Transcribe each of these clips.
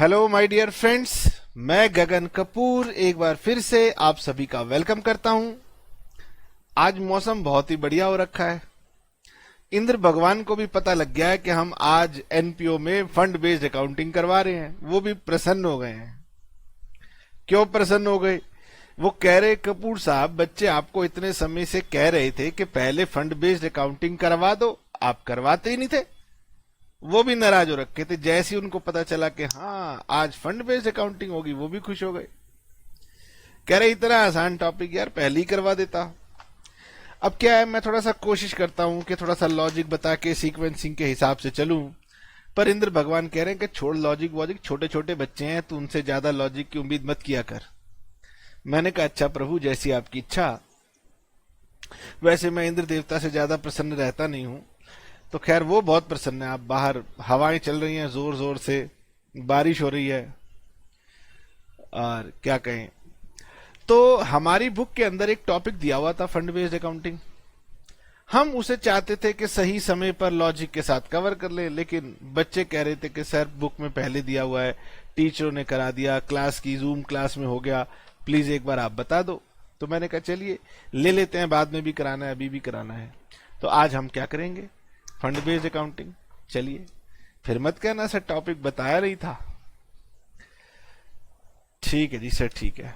Hello my dear friends, मैं गगन कपूर एक बार फिर से आप सभी का वेलकम करता हूं। आज मौसम बहुत ही बढ़िया हो रखा है। इंद्र भगवान को भी पता लग गया है कि हम आज एनपीओ में फंड बेस्ड अकाउंटिंग करवा रहे हैं। वो भी प्रसन्न हो गए हैं। क्यों प्रसन्न हो गए? वो कह रहे, कपूर साहब बच्चे आपको इतने समय से कह रहे थे कि पहले फंड बेस्ड अकाउंटिंग करवा दो, आप करवाते ही नहीं थे। वो भी नाराज हो रखे थे। जैसे ही उनको पता चला कि हाँ आज फंड बेस्ड अकाउंटिंग होगी, वो भी खुश हो गए। कह रहे इतना आसान टॉपिक यार पहले ही करवा देता। अब क्या है, मैं थोड़ा सा कोशिश करता हूं कि थोड़ा सा लॉजिक बता के सीक्वेंसिंग के हिसाब से चलूं, पर इंद्र भगवान कह रहे हैं कि छोड़ लॉजिक वॉजिक, छोटे छोटे बच्चे हैं, तू उनसे ज्यादा लॉजिक की उम्मीद मत किया कर। मैंने कहा अच्छा प्रभु, जैसी आपकी इच्छा। वैसे मैं इंद्र देवता से ज्यादा प्रसन्न रहता नहीं हूं, तो खैर वो बहुत प्रसन्न है। आप बाहर हवाएं चल रही हैं जोर जोर से, बारिश हो रही है, और क्या कहें। तो हमारी बुक के अंदर एक टॉपिक दिया हुआ था फंड बेस्ड अकाउंटिंग। हम उसे चाहते थे कि सही समय पर लॉजिक के साथ कवर कर ले, लेकिन बच्चे कह रहे थे कि सर बुक में पहले दिया हुआ है, टीचरों ने करा दिया, क्लास की जूम क्लास में हो गया, प्लीज एक बार आप बता दो। तो मैंने कहा चलिए ले लेते हैं, बाद में भी कराना है, अभी भी कराना है। तो आज हम क्या करेंगे, फंड बेस्ड अकाउंटिंग। चलिए, फिर मत कहना सर टॉपिक बताया नहीं था। ठीक है जी सर, ठीक है।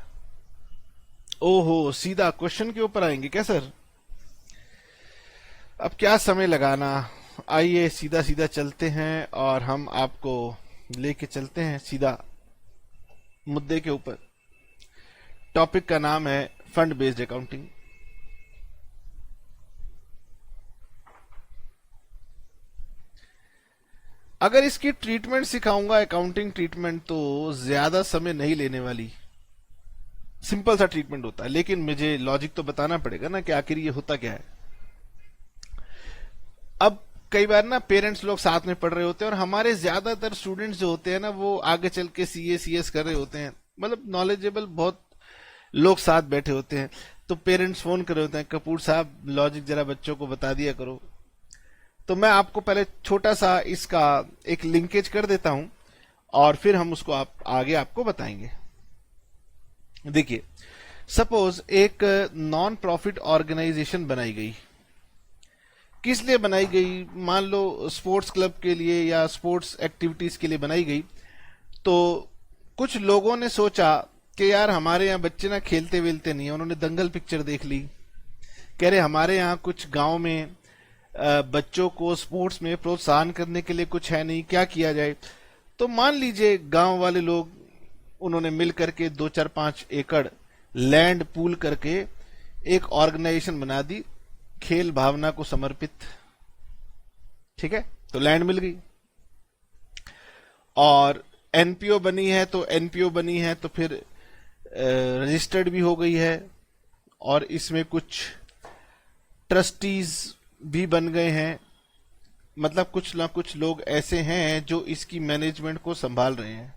ओहो, सीधा क्वेश्चन के ऊपर आएंगे क्या सर? अब क्या समय लगाना, आइए सीधा सीधा चलते हैं और हम आपको लेके चलते हैं सीधा मुद्दे के ऊपर। टॉपिक का नाम है फंड बेस्ड अकाउंटिंग। अगर इसकी ट्रीटमेंट सिखाऊंगा, अकाउंटिंग ट्रीटमेंट, तो ज्यादा समय नहीं लेने वाली। सिंपल सा ट्रीटमेंट होता है, लेकिन मुझे लॉजिक तो बताना पड़ेगा ना कि आखिर ये होता क्या है। अब कई बार ना पेरेंट्स लोग साथ में पढ़ रहे होते हैं, और हमारे ज्यादातर स्टूडेंट्स जो होते हैं ना, वो आगे चल के सीए सीएस कर रहे होते हैं, मतलब नॉलेजेबल बहुत लोग साथ बैठे होते हैं। तो पेरेंट्स फोन कर रहे होते हैं, कपूर साहब लॉजिक जरा बच्चों को बता दिया करो। तो मैं आपको पहले छोटा सा इसका एक लिंकेज कर देता हूं, और फिर हम उसको आगे आपको बताएंगे। देखिए, सपोज एक नॉन प्रॉफिट ऑर्गेनाइजेशन बनाई गई। किस लिए बनाई गई? मान लो स्पोर्ट्स क्लब के लिए या स्पोर्ट्स एक्टिविटीज के लिए बनाई गई। तो कुछ लोगों ने सोचा कि यार हमारे यहाँ बच्चे ना खेलते वेलते नहीं है। उन्होंने दंगल पिक्चर देख ली, कह रहे हमारे यहाँ कुछ गांव में बच्चों को स्पोर्ट्स में प्रोत्साहन करने के लिए कुछ है नहीं, क्या किया जाए। तो मान लीजिए गांव वाले लोग, उन्होंने मिल करके 2-4-5 एकड़ लैंड पूल करके एक ऑर्गेनाइजेशन बना दी, खेल भावना को समर्पित। ठीक है, तो लैंड मिल गई, और एनपीओ बनी है, तो एनपीओ बनी है तो फिर रजिस्टर्ड भी हो गई है, और इसमें कुछ ट्रस्टीज भी बन गए हैं। मतलब कुछ ना कुछ लोग ऐसे हैं जो इसकी मैनेजमेंट को संभाल रहे हैं।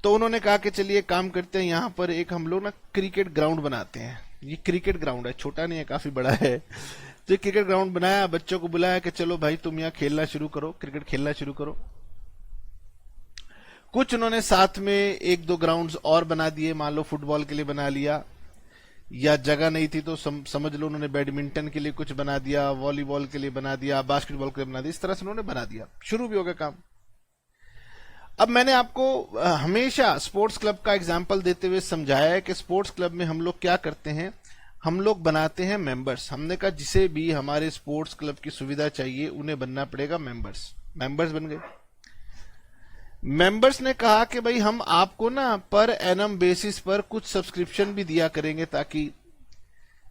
तो उन्होंने कहा कि चलिए काम करते हैं, यहां पर एक हम लोग ना क्रिकेट ग्राउंड बनाते हैं। ये क्रिकेट ग्राउंड है, छोटा नहीं है, काफी बड़ा है। तो ये क्रिकेट ग्राउंड बनाया, बच्चों को बुलाया कि चलो भाई तुम यहाँ खेलना शुरू करो, क्रिकेट खेलना शुरू करो। कुछ उन्होंने साथ में 1-2 ग्राउंड्स और बना दिए, मान लो फुटबॉल के लिए बना लिया, या जगह नहीं थी तो समझ लो उन्होंने बैडमिंटन के लिए कुछ बना दिया, वॉलीबॉल के लिए बना दिया, बास्केटबॉल के लिए बना दिया। इस तरह से उन्होंने बना दिया, शुरू भी हो गया काम। अब मैंने आपको हमेशा स्पोर्ट्स क्लब का एग्जाम्पल देते हुए समझाया है कि स्पोर्ट्स क्लब में हम लोग क्या करते हैं, हम लोग बनाते हैं मेंबर्स। हमने कहा जिसे भी हमारे स्पोर्ट्स क्लब की सुविधा चाहिए उन्हें बनना पड़ेगा मेंबर्स। मेंबर्स बन गए। मेंबर्स ने कहा कि भाई हम आपको ना पर एनम बेसिस पर कुछ सब्सक्रिप्शन भी दिया करेंगे, ताकि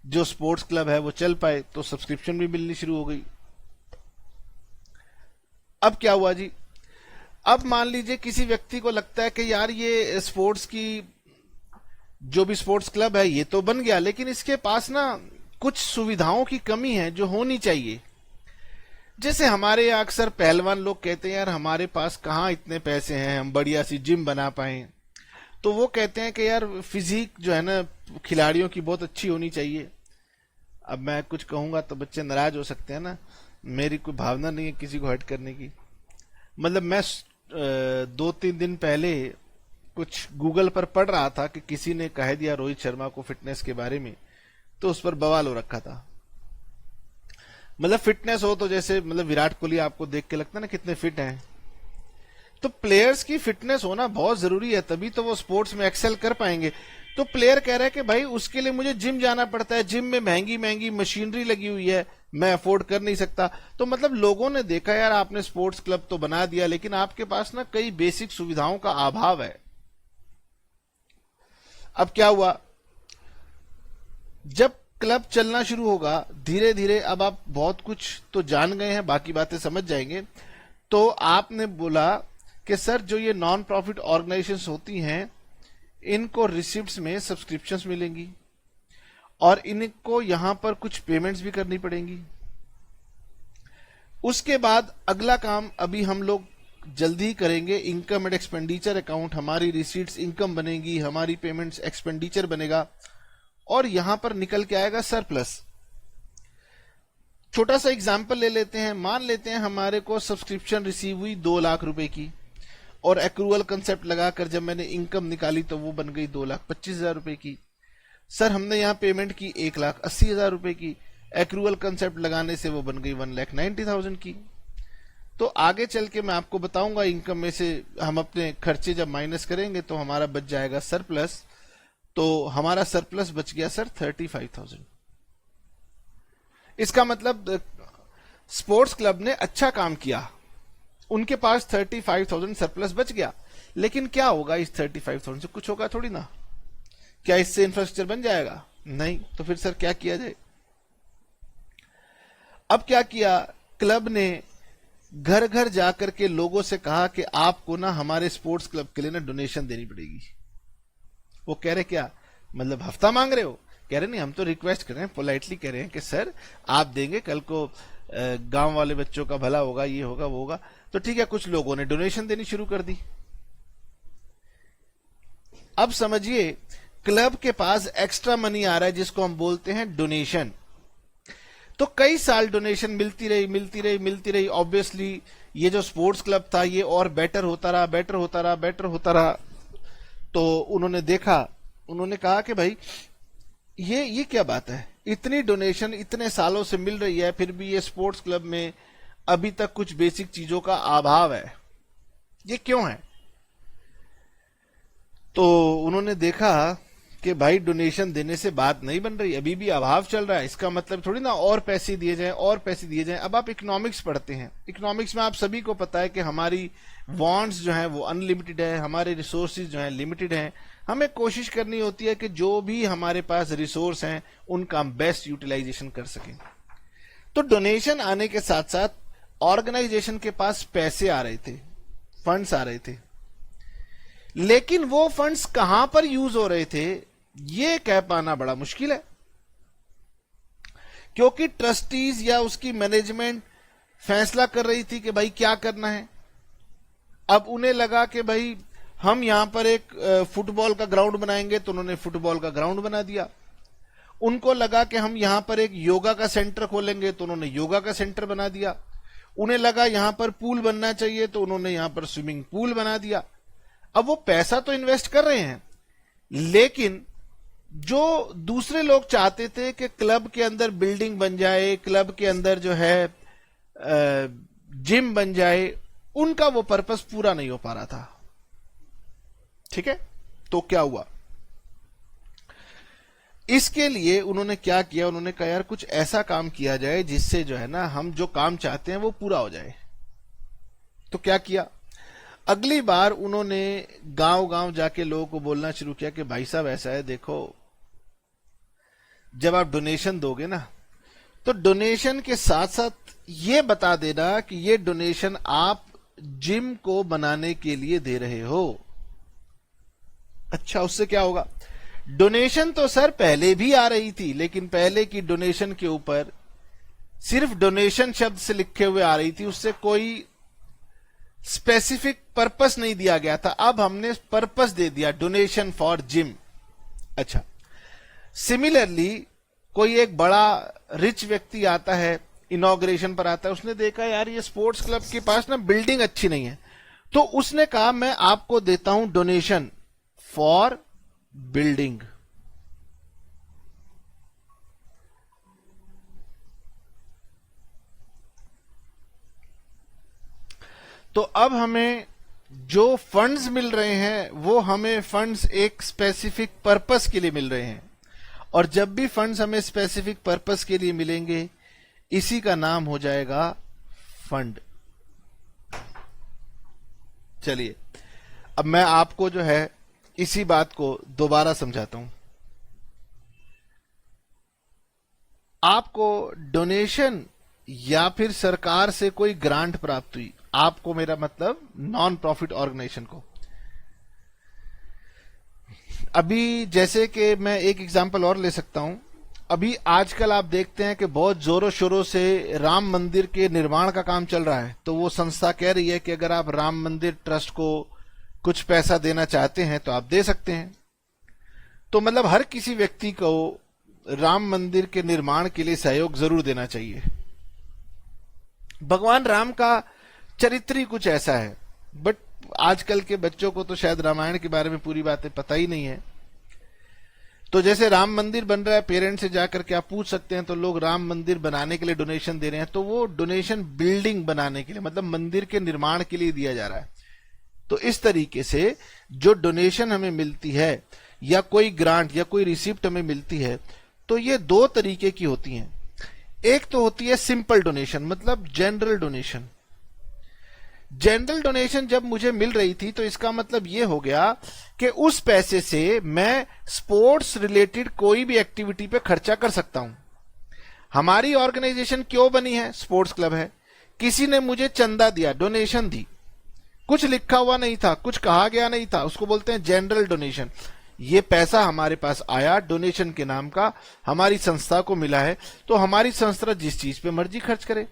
जो स्पोर्ट्स क्लब है वो चल पाए। तो सब्सक्रिप्शन भी मिलनी शुरू हो गई। अब क्या हुआ जी, अब मान लीजिए किसी व्यक्ति को लगता है कि यार ये स्पोर्ट्स की जो भी स्पोर्ट्स क्लब है ये तो बन गया, लेकिन इसके पास ना कुछ सुविधाओं की कमी है जो होनी चाहिए। जैसे हमारे यहाँ अक्सर पहलवान लोग कहते हैं यार हमारे पास कहाँ इतने पैसे हैं हम बढ़िया सी जिम बना पाए। तो वो कहते हैं कि यार फिजिक जो है ना खिलाड़ियों की बहुत अच्छी होनी चाहिए। अब मैं कुछ कहूंगा तो बच्चे नाराज हो सकते हैं ना, मेरी कोई भावना नहीं है किसी को हर्ट करने की। मतलब मैं 2-3 दिन पहले कुछ गूगल पर पढ़ रहा था कि किसी ने कह दिया रोहित शर्मा को फिटनेस के बारे में, तो उस पर बवाल हो रखा था। मतलब फिटनेस हो तो जैसे मतलब विराट कोहली आपको देख के लगता है ना कितने फिट हैं, तो प्लेयर्स की फिटनेस होना बहुत जरूरी है, तभी तो वो स्पोर्ट्स में एक्सेल कर पाएंगे। तो प्लेयर कह रहा है कि भाई उसके लिए मुझे जिम जाना पड़ता है, जिम में महंगी महंगी मशीनरी लगी हुई है, मैं अफोर्ड कर नहीं सकता। तो मतलब लोगों ने देखा यार आपने स्पोर्ट्स क्लब तो बना दिया, लेकिन आपके पास ना कई बेसिक सुविधाओं का अभाव है। अब क्या हुआ, जब क्लब चलना शुरू होगा धीरे धीरे, अब आप बहुत कुछ तो जान गए हैं, बाकी बातें समझ जाएंगे। तो आपने बोला कि सर जो ये नॉन प्रॉफिट ऑर्गेनाइजेशंस होती हैं इनको रिसिप्ट्स में सब्सक्रिप्शंस मिलेंगी और इनको यहां पर कुछ पेमेंट्स भी करनी पड़ेंगी। उसके बाद अगला काम अभी हम लोग जल्दी ही करेंगे, इनकम एंड एक्सपेंडिचर अकाउंट, हमारी रिसीट्स इनकम बनेगी, हमारी पेमेंट्स एक्सपेंडिचर बनेगा और यहां पर निकल के आएगा सरप्लस। छोटा सा एग्जांपल ले लेते हैं, मान लेते हैं हमारे को सब्सक्रिप्शन रिसीव हुई 2 लाख रुपए की और एक्रूअल कंसेप्ट लगाकर जब मैंने इनकम निकाली तो वो बन गई 2,25,000 रुपए की। सर हमने यहां पेमेंट की 1,80,000 रुपए की, एक्रूअल कंसेप्ट लगाने से वो बन गई 1,90,000 की। तो आगे चल के मैं आपको बताऊंगा इनकम में से हम अपने खर्चे जब माइनस करेंगे तो हमारा बच जाएगा सरप्लस। तो हमारा सरप्लस बच गया सर 35,000। इसका मतलब स्पोर्ट्स क्लब ने अच्छा काम किया, उनके पास 35,000 सरप्लस बच गया। लेकिन क्या होगा इस 35,000 से, कुछ होगा थोड़ी ना। क्या इससे इंफ्रास्ट्रक्चर बन जाएगा? नहीं। तो फिर सर क्या किया जाए? अब क्या किया, क्लब ने घर घर जाकर के लोगों से कहा कि आपको ना हमारे स्पोर्ट्स क्लब के लिए ना डोनेशन देनी पड़ेगी। वो कह रहे क्या मतलब हफ्ता मांग रहे हो? कह रहे नहीं, हम तो रिक्वेस्ट कर रहे हैं, पोलाइटली कह रहे हैं कि सर आप देंगे, कल को गांव वाले बच्चों का भला होगा, ये होगा वो होगा। तो ठीक है, कुछ लोगों ने डोनेशन देनी शुरू कर दी। अब समझिए क्लब के पास एक्स्ट्रा मनी आ रहा है जिसको हम बोलते हैं डोनेशन। तो कई साल डोनेशन मिलती रही मिलती रही मिलती रही। ऑब्वियसली ये जो स्पोर्ट्स क्लब था ये और बेटर होता रहा, बेटर होता रहा, बेटर होता रहा। तो उन्होंने देखा, उन्होंने कहा कि भाई ये क्या बात है, इतनी डोनेशन इतने सालों से मिल रही है फिर भी ये स्पोर्ट्स क्लब में अभी तक कुछ बेसिक चीजों का अभाव है, ये क्यों है? तो उन्होंने देखा कि भाई डोनेशन देने से बात नहीं बन रही, अभी भी अभाव चल रहा है। इसका मतलब थोड़ी ना और पैसे दिए जाएं और पैसे दिए जाएं। अब आप इकोनॉमिक्स पढ़ते हैं, इकोनॉमिक्स में आप सभी को पता है कि हमारी वांट्स जो हैं वो अनलिमिटेड है, हमारे रिसोर्सेज जो हैं लिमिटेड हैं। हमें कोशिश करनी होती है कि जो भी हमारे पास रिसोर्स हैं उनका हम बेस्ट यूटिलाइजेशन कर सकें। तो डोनेशन आने के साथ साथ ऑर्गेनाइजेशन के पास पैसे आ रहे थे, फंड्स आ रहे थे, लेकिन वो फंड्स कहां पर यूज हो रहे थे ये कह पाना बड़ा मुश्किल है, क्योंकि ट्रस्टीज या उसकी मैनेजमेंट फैसला कर रही थी कि भाई क्या करना है। अब उन्हें लगा कि भाई हम यहां पर एक फुटबॉल का ग्राउंड बनाएंगे, तो उन्होंने फुटबॉल का ग्राउंड बना दिया। उनको लगा कि हम यहां पर एक योगा का सेंटर खोलेंगे, तो उन्होंने योगा का सेंटर बना दिया। उन्हें लगा यहां पर पूल बनना चाहिए, तो उन्होंने यहां पर स्विमिंग पूल बना दिया। अब वो पैसा तो इन्वेस्ट कर रहे हैं, लेकिन जो दूसरे लोग चाहते थे कि क्लब के अंदर बिल्डिंग बन जाए, क्लब के अंदर जो है जिम बन जाए, उनका वो पर्पस पूरा नहीं हो पा रहा था। ठीक है, तो क्या हुआ, इसके लिए उन्होंने क्या किया, उन्होंने कहा यार कुछ ऐसा काम किया जाए जिससे जो है ना हम जो काम चाहते हैं वो पूरा हो जाए। तो क्या किया, अगली बार उन्होंने गांव गांव जाके लोगों को बोलना शुरू किया कि भाई साहब ऐसा है, देखो जब आप डोनेशन दोगे ना तो डोनेशन के साथ साथ ये बता देना कि ये डोनेशन आप जिम को बनाने के लिए दे रहे हो। अच्छा, उससे क्या होगा, डोनेशन तो सर पहले भी आ रही थी, लेकिन पहले की डोनेशन के ऊपर सिर्फ डोनेशन शब्द से लिखे हुए आ रही थी, उससे कोई स्पेसिफिक पर्पस नहीं दिया गया था। अब हमने पर्पस दे दिया, डोनेशन फॉर जिम। अच्छा, सिमिलरली कोई एक बड़ा रिच व्यक्ति आता है, इनॉग्रेशन पर आता है, उसने देखा यार ये स्पोर्ट्स क्लब के पास ना बिल्डिंग अच्छी नहीं है, तो उसने कहा मैं आपको देता हूं डोनेशन फॉर बिल्डिंग। तो अब हमें जो फंड्स मिल रहे हैं वो हमें फंड्स एक स्पेसिफिक पर्पस के लिए मिल रहे हैं, और जब भी फंड्स हमें स्पेसिफिक पर्पस के लिए मिलेंगे इसी का नाम हो जाएगा फंड। चलिए अब मैं आपको जो है इसी बात को दोबारा समझाता हूं। आपको डोनेशन या फिर सरकार से कोई ग्रांट प्राप्त हुई, आपको मेरा मतलब नॉन प्रॉफिट ऑर्गेनाइजेशन को। अभी जैसे कि मैं एक एग्जांपल और ले सकता हूं, अभी आजकल आप देखते हैं कि बहुत जोरों शोरों से राम मंदिर के निर्माण का काम चल रहा है, तो वो संस्था कह रही है कि अगर आप राम मंदिर ट्रस्ट को कुछ पैसा देना चाहते हैं तो आप दे सकते हैं। तो मतलब हर किसी व्यक्ति को राम मंदिर के निर्माण के लिए सहयोग जरूर देना चाहिए। भगवान राम का चरित्र ही कुछ ऐसा है, बट आजकल के बच्चों को तो शायद रामायण के बारे में पूरी बातें पता ही नहीं है। तो जैसे राम मंदिर बन रहा है, पेरेंट्स से जाकर के आप पूछ सकते हैं, तो लोग राम मंदिर बनाने के लिए डोनेशन दे रहे हैं, तो वो डोनेशन बिल्डिंग बनाने के लिए मतलब मंदिर के निर्माण के लिए दिया जा रहा है। तो इस तरीके से जो डोनेशन हमें मिलती है या कोई ग्रांट या कोई रिसिप्ट हमें मिलती है, तो ये दो तरीके की होती हैं। एक तो होती है सिंपल डोनेशन, मतलब जनरल डोनेशन। जनरल डोनेशन जब मुझे मिल रही थी तो इसका मतलब यह हो गया कि उस पैसे से मैं स्पोर्ट्स रिलेटेड कोई भी एक्टिविटी पे खर्चा कर सकता हूं। हमारी ऑर्गेनाइजेशन क्यों बनी है? स्पोर्ट्स क्लब है। किसी ने मुझे चंदा दिया, डोनेशन दी, कुछ लिखा हुआ नहीं था, कुछ कहा गया नहीं था, उसको बोलते हैं जनरल डोनेशन। ये पैसा हमारे पास आया डोनेशन के नाम का, हमारी संस्था को मिला है, तो हमारी संस्था जिस चीज पे मर्जी खर्च करे,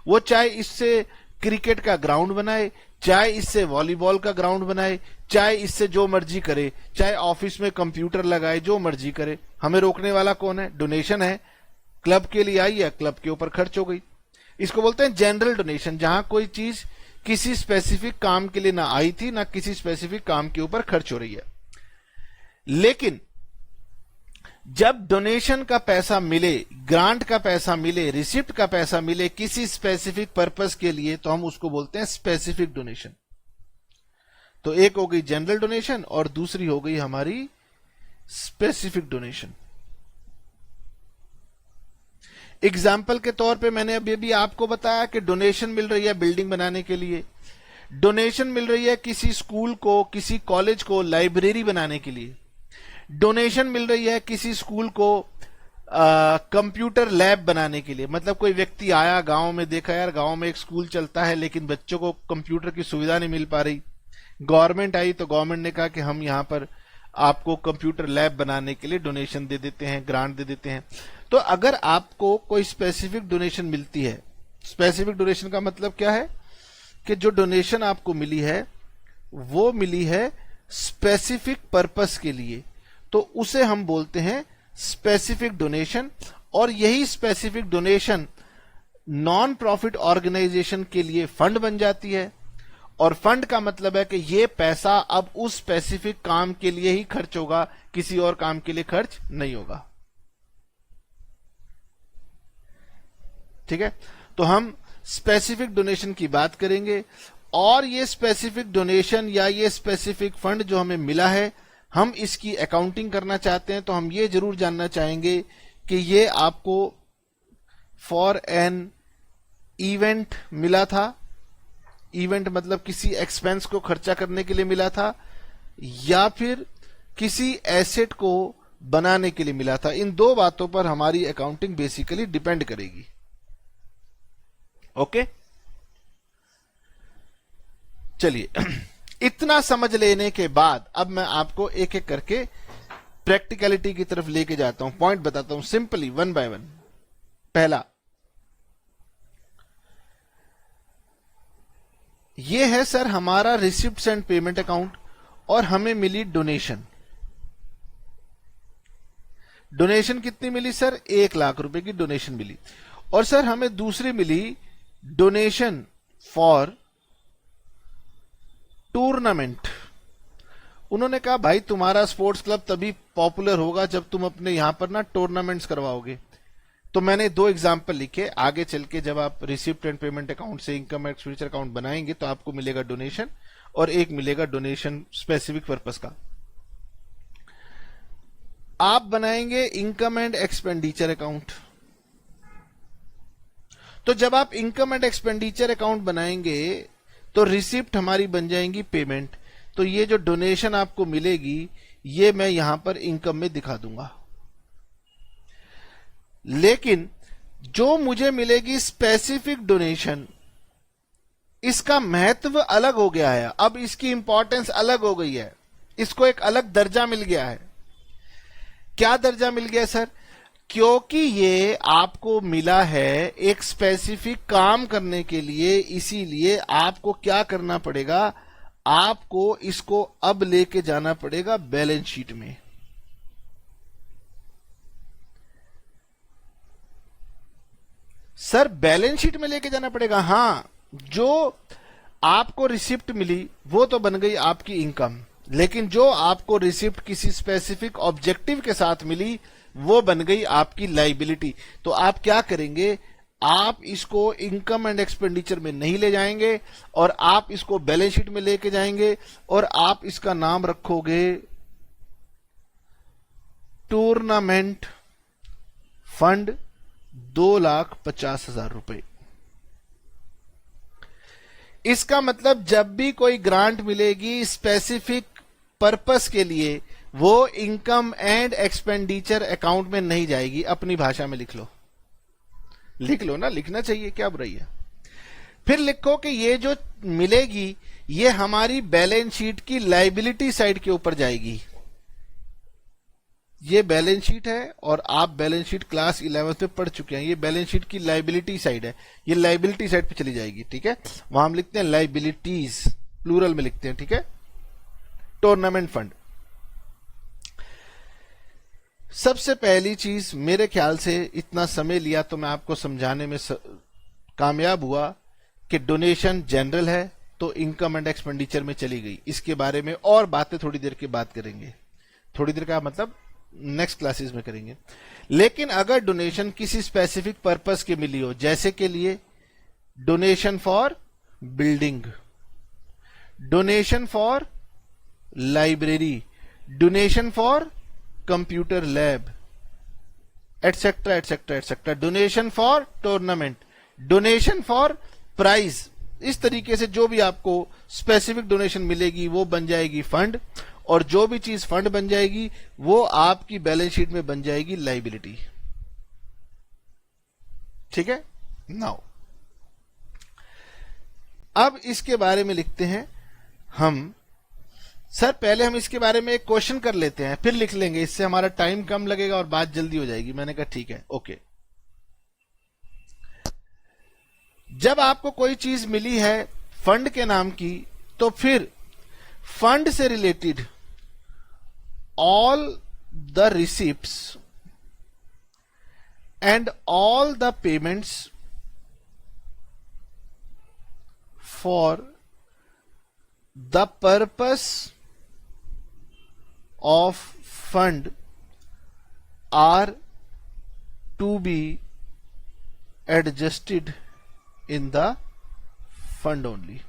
वो चाहे इससे क्रिकेट का ग्राउंड बनाए, चाहे इससे वॉलीबॉल का ग्राउंड बनाए, चाहे इससे जो मर्जी करे, चाहे ऑफिस में कंप्यूटर लगाए, जो मर्जी करे, हमें रोकने वाला कौन है? डोनेशन है, क्लब के लिए आई है, क्लब के ऊपर खर्च हो गई। इसको बोलते हैं जनरल डोनेशन, जहां कोई चीज किसी स्पेसिफिक काम के लिए ना आई थी, ना किसी स्पेसिफिक काम के ऊपर खर्च हो रही है। लेकिन जब डोनेशन का पैसा मिले, ग्रांट का पैसा मिले, रिसिप्ट का पैसा मिले किसी स्पेसिफिक पर्पस के लिए, तो हम उसको बोलते हैं स्पेसिफिक डोनेशन। तो एक हो गई जनरल डोनेशन और दूसरी हो गई हमारी स्पेसिफिक डोनेशन। एग्जाम्पल के तौर पे मैंने अभी भी आपको बताया कि डोनेशन मिल रही है बिल्डिंग बनाने के लिए, डोनेशन मिल रही है किसी स्कूल को, किसी कॉलेज को लाइब्रेरी बनाने के लिए, डोनेशन मिल रही है किसी स्कूल को कंप्यूटर लैब बनाने के लिए। मतलब कोई व्यक्ति आया गांव में, देखा यार गांव में एक स्कूल चलता है लेकिन बच्चों को कंप्यूटर की सुविधा नहीं मिल पा रही, गवर्नमेंट आई तो गवर्नमेंट ने कहा कि हम यहां पर आपको कंप्यूटर लैब बनाने के लिए डोनेशन दे देते हैं, ग्रांट दे देते हैं। तो अगर आपको कोई स्पेसिफिक डोनेशन मिलती है, स्पेसिफिक डोनेशन का मतलब क्या है कि जो डोनेशन आपको मिली है वो मिली है स्पेसिफिक पर्पस के लिए, तो उसे हम बोलते हैं स्पेसिफिक डोनेशन। और यही specific donation non profit organisation के लिए फंड बन जाती है, और फंड का मतलब है कि ये पैसा अब उस स्पेसिफिक काम के लिए ही खर्च होगा, किसी और काम के लिए खर्च नहीं होगा। ठीक है, तो हम स्पेसिफिक डोनेशन की बात करेंगे, और ये स्पेसिफिक डोनेशन या ये स्पेसिफिक फंड जो हमें मिला है, हम इसकी अकाउंटिंग करना चाहते हैं, तो हम ये जरूर जानना चाहेंगे कि ये आपको फॉर एन इवेंट मिला था, इवेंट मतलब किसी एक्सपेंस को खर्चा करने के लिए मिला था, या फिर किसी एसेट को बनाने के लिए मिला था। इन दो बातों पर हमारी अकाउंटिंग बेसिकली डिपेंड करेगी। ओके, चलिए इतना समझ लेने के बाद अब मैं आपको एक एक करके प्रैक्टिकलिटी की तरफ लेके जाता हूं, पॉइंट बताता हूं सिंपली वन बाय वन। पहला ये है सर हमारा रिसिप्ट्स एंड पेमेंट अकाउंट, और हमें मिली डोनेशन। डोनेशन कितनी मिली सर? 1 लाख रुपए की डोनेशन मिली। और सर हमें दूसरी मिली डोनेशन फॉर टूर्नामेंट। उन्होंने कहा भाई तुम्हारा स्पोर्ट्स क्लब तभी पॉपुलर होगा जब तुम अपने यहां पर ना टूर्नामेंट्स करवाओगे। तो मैंने दो एग्जाम्पल लिखे, आगे चल के जब आप रिसिप्ट एंड पेमेंट अकाउंट से इनकम एक्सपेंडिचर अकाउंट बनाएंगे तो आपको मिलेगा डोनेशन, और एक मिलेगा डोनेशन स्पेसिफिक पर्पस का। आप बनाएंगे इनकम एंड एक्सपेंडिचर अकाउंट। तो जब आप इनकम एंड एक्सपेंडिचर अकाउंट बनाएंगे तो रिसिप्ट हमारी बन जाएंगी पेमेंट। तो ये जो डोनेशन आपको मिलेगी ये मैं यहां पर इनकम में दिखा दूंगा। लेकिन जो मुझे मिलेगी स्पेसिफिक डोनेशन, इसका महत्व अलग हो गया है, अब इसकी इंपॉर्टेंस अलग हो गई है, इसको एक अलग दर्जा मिल गया है। क्या दर्जा मिल गया सर? क्योंकि ये आपको मिला है एक स्पेसिफिक काम करने के लिए, इसीलिए आपको क्या करना पड़ेगा, आपको इसको अब लेके जाना पड़ेगा बैलेंस शीट में। सर बैलेंस शीट में लेके जाना पड़ेगा? हां, जो आपको रिसिप्ट मिली वो तो बन गई आपकी इनकम, लेकिन जो आपको रिसिप्ट किसी स्पेसिफिक ऑब्जेक्टिव के साथ मिली वो बन गई आपकी लाइबिलिटी। तो आप क्या करेंगे, आप इसको इनकम एंड एक्सपेंडिचर में नहीं ले जाएंगे और आप इसको बैलेंस शीट में लेके जाएंगे और आप इसका नाम रखोगे टूर्नामेंट फंड 2,50,000 रुपए। इसका मतलब जब भी कोई ग्रांट मिलेगी स्पेसिफिक पर्पस के लिए, वो इनकम एंड एक्सपेंडिचर अकाउंट में नहीं जाएगी। अपनी भाषा में लिख लो, लिख लो ना, लिखना चाहिए, क्या बुराई है। फिर लिखो कि ये जो मिलेगी ये हमारी बैलेंस शीट की लाइबिलिटी साइड के ऊपर जाएगी। ये बैलेंस शीट है और आप बैलेंस शीट क्लास 11th में पढ़ चुके हैं। ये बैलेंस शीट की लाइबिलिटी साइड है, ये लाइबिलिटी साइड पे चली जाएगी। ठीक है, वहां हम लिखते हैं लाइबिलिटीज, प्लूरल में लिखते हैं। ठीक है, टूर्नामेंट फंड। सबसे पहली चीज, मेरे ख्याल से इतना समय लिया तो मैं आपको समझाने में कामयाब हुआ कि डोनेशन जनरल है तो इनकम एंड एक्सपेंडिचर में चली गई। इसके बारे में और बातें थोड़ी देर के बाद करेंगे, थोड़ी देर का मतलब नेक्स्ट क्लासेस में करेंगे। लेकिन अगर डोनेशन किसी स्पेसिफिक पर्पस के मिली हो, जैसे के लिए donation for building, donation for library, donation for computer lab, etcetera etcetera etcetera, donation for tournament, donation for prize, इस तरीके से जो भी आपको स्पेसिफिक डोनेशन मिलेगी वो बन जाएगी फंड, और जो भी चीज फंड बन जाएगी वो आपकी बैलेंस शीट में बन जाएगी लाइबिलिटी। ठीक है, नाउ अब इसके बारे में लिखते हैं हम। सर पहले हम इसके बारे में एक क्वेश्चन कर लेते हैं, फिर लिख लेंगे, इससे हमारा टाइम कम लगेगा और बात जल्दी हो जाएगी। मैंने कहा ठीक है, ओके। जब आपको कोई चीज मिली है फंड के नाम की, तो फिर फंड से related all the receipts and all the payments for the purpose of fund are to be adjusted in the fund only।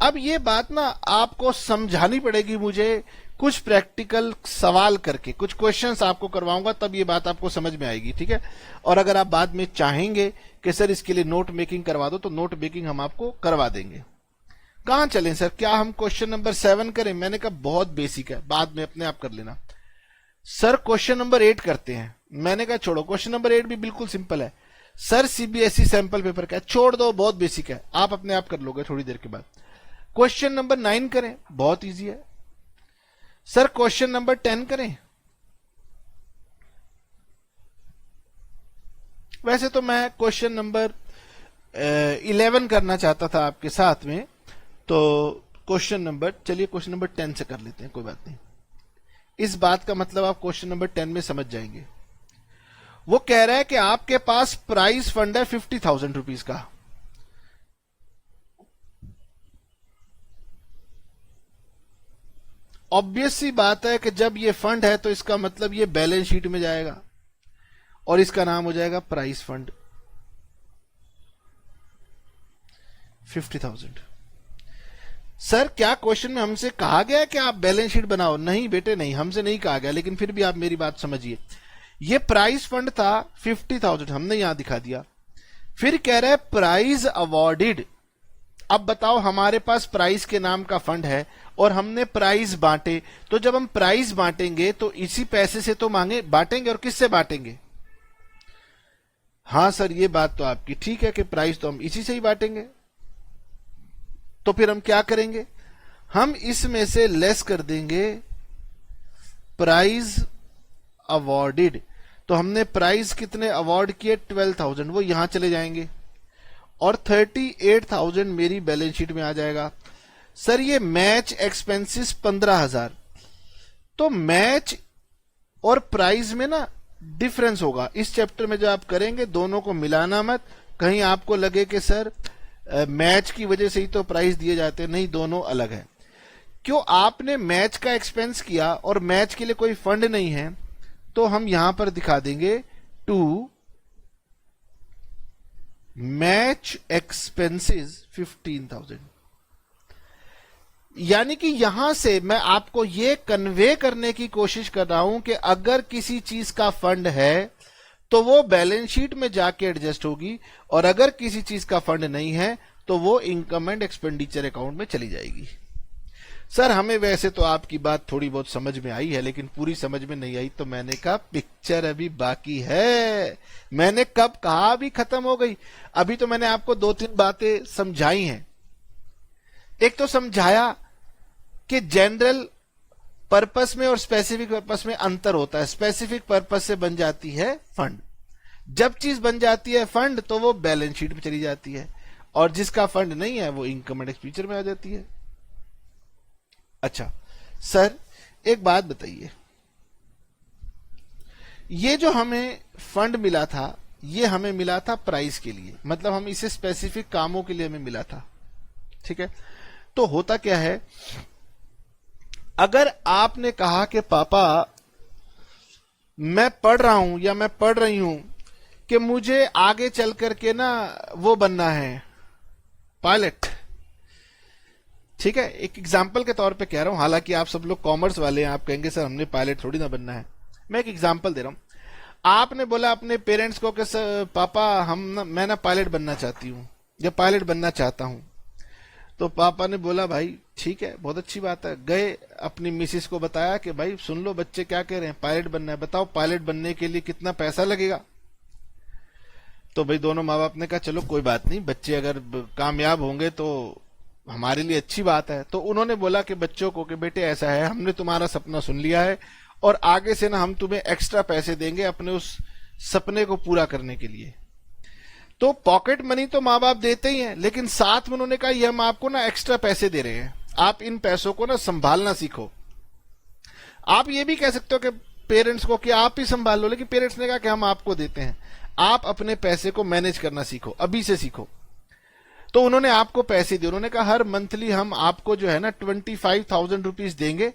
अब ये बात ना आपको समझानी पड़ेगी मुझे, कुछ प्रैक्टिकल सवाल करके कुछ क्वेश्चंस आपको करवाऊंगा, तब ये बात आपको समझ में आएगी। ठीक है, और अगर आप बाद में चाहेंगे कि सर इसके लिए नोट मेकिंग करवा दो तो नोट मेकिंग हम आपको करवा देंगे। कहां चलें सर, क्या हम क्वेश्चन नंबर 7 करें? मैंने कहा बहुत बेसिक है, बाद में अपने आप कर लेना। सर क्वेश्चन नंबर 8 करते हैं। मैंने कहा छोड़ो, क्वेश्चन नंबर 8 भी बिल्कुल सिंपल है। सर सीबीएसई सैंपल पेपर का है, छोड़ दो, बहुत बेसिक है, आप अपने आप कर लोगे थोड़ी देर के बाद। क्वेश्चन नंबर 9 करें, बहुत इजी है। सर क्वेश्चन नंबर 10 करें। वैसे तो मैं क्वेश्चन नंबर 11 करना चाहता था आपके साथ में, तो क्वेश्चन नंबर, चलिए क्वेश्चन नंबर 10 से कर लेते हैं, कोई बात नहीं। इस बात का मतलब आप क्वेश्चन नंबर 10 में समझ जाएंगे। वो कह रहा है कि आपके पास प्राइस फंड है 50,000 रुपीज का। ऑब्वियस सी बात है कि जब ये फंड है तो इसका मतलब ये बैलेंस शीट में जाएगा और इसका नाम हो जाएगा प्राइस फंड। 50,000। सर क्या क्वेश्चन में हमसे कहा गया कि आप बैलेंस शीट बनाओ? नहीं बेटे नहीं, हमसे नहीं कहा गया, लेकिन फिर भी आप मेरी बात समझिए। ये प्राइस फंड था 50,000, हमने यहां दिखा दिया। फिर कह रहा है प्राइज अवॉर्डेड। अब बताओ, हमारे पास प्राइस के नाम का फंड है और हमने प्राइज बांटे, तो जब हम प्राइज बांटेंगे तो इसी पैसे से तो मांगे बांटेंगे, और किससे बांटेंगे? हाँ सर ये बात तो आपकी ठीक है कि प्राइस तो हम इसी से ही बांटेंगे। तो फिर हम क्या करेंगे? हम इसमें से लेस कर देंगे प्राइज अवॉर्डेड। तो हमने प्राइज कितने अवॉर्ड किए? 12,000, वो यहां चले जाएंगे और 38,000 मेरी बैलेंस शीट में आ जाएगा। सर ये मैच एक्सपेंसेस 15,000, तो मैच और प्राइस में ना डिफरेंस होगा। इस चैप्टर में जो आप करेंगे दोनों को मिलाना मत, कहीं आपको लगे कि सर मैच की वजह से ही तो प्राइस दिए जाते हैं, नहीं, दोनों अलग है। क्यों आपने मैच का एक्सपेंस किया और मैच के लिए कोई फंड नहीं है, तो हम यहां पर दिखा देंगे टू मैच एक्सपेंसेस 15,000। यानी कि यहां से मैं आपको यह कन्वे करने की कोशिश कर रहा हूं कि अगर किसी चीज का फंड है तो वो बैलेंस शीट में जाके एडजस्ट होगी, और अगर किसी चीज का फंड नहीं है तो वो इनकम एंड एक्सपेंडिचर अकाउंट में चली जाएगी। सर हमें वैसे तो आपकी बात थोड़ी बहुत समझ में आई है, लेकिन पूरी समझ में नहीं आई। तो मैंने कहा पिक्चर अभी बाकी है। मैंने कब कहा अभी खत्म हो गई? अभी तो मैंने आपको 2-3 बातें समझाई हैं। एक तो समझाया कि जनरल पर्पस में और स्पेसिफिक पर्पस में अंतर होता है। स्पेसिफिक पर्पस से बन जाती है फंड, जब चीज बन जाती है फंड तो वो बैलेंस शीट में चली जाती है, और जिसका फंड नहीं है वो इनकम एंड एक्सपेंडिचर में आ जाती है। अच्छा सर एक बात बताइए, ये जो हमें फंड मिला था ये हमें मिला था प्राइस के लिए, मतलब हम इसे स्पेसिफिक कामों के लिए हमें मिला था, ठीक है? तो होता क्या है, अगर आपने कहा कि पापा मैं पढ़ रहा हूं या मैं पढ़ रही हूं कि मुझे आगे चल करके ना वो बनना है पायलट, ठीक है, एक एग्जाम्पल के तौर पे कह रहा हूं, हालांकि आप सब लोग कॉमर्स वाले हैं, आप कहेंगे सर हमने पायलट थोड़ी ना बनना है। मैं एक एग्जाम्पल दे रहा हूं। आपने बोला अपने पेरेंट्स को कि पापा मैं ना पायलट बनना चाहती हूं या पायलट बनना चाहता हूं। तो पापा ने बोला भाई ठीक है, बहुत अच्छी बात है। गए अपनी मिसिस को बताया कि भाई सुन लो बच्चे क्या कह रहे हैं, पायलट बनना है, बताओ पायलट बनने के लिए कितना पैसा लगेगा। तो भाई दोनों माँ बाप ने कहा चलो कोई बात नहीं, बच्चे अगर कामयाब होंगे तो हमारे लिए अच्छी बात है। तो उन्होंने बोला कि बच्चों को कि बेटे ऐसा है, हमने तुम्हारा सपना सुन लिया है और आगे से ना हम तुम्हें एक्स्ट्रा पैसे देंगे अपने उस सपने को पूरा करने के लिए। तो पॉकेट मनी तो माँ बाप देते ही हैं, लेकिन साथ में उन्होंने कहा ये हम आपको ना एक्स्ट्रा पैसे दे रहे हैं, आप इन पैसों को ना संभालना सीखो। आप ये भी कह सकते हो कि पेरेंट्स को कि आप ही संभाल लो, लेकिन पेरेंट्स ने कहा कि हम आपको देते हैं, आप अपने पैसे को मैनेज करना सीखो, अभी से सीखो। तो उन्होंने आपको पैसे दिए, उन्होंने कहा हर मंथली हम आपको जो है ना 25,000 रुपीज देंगे,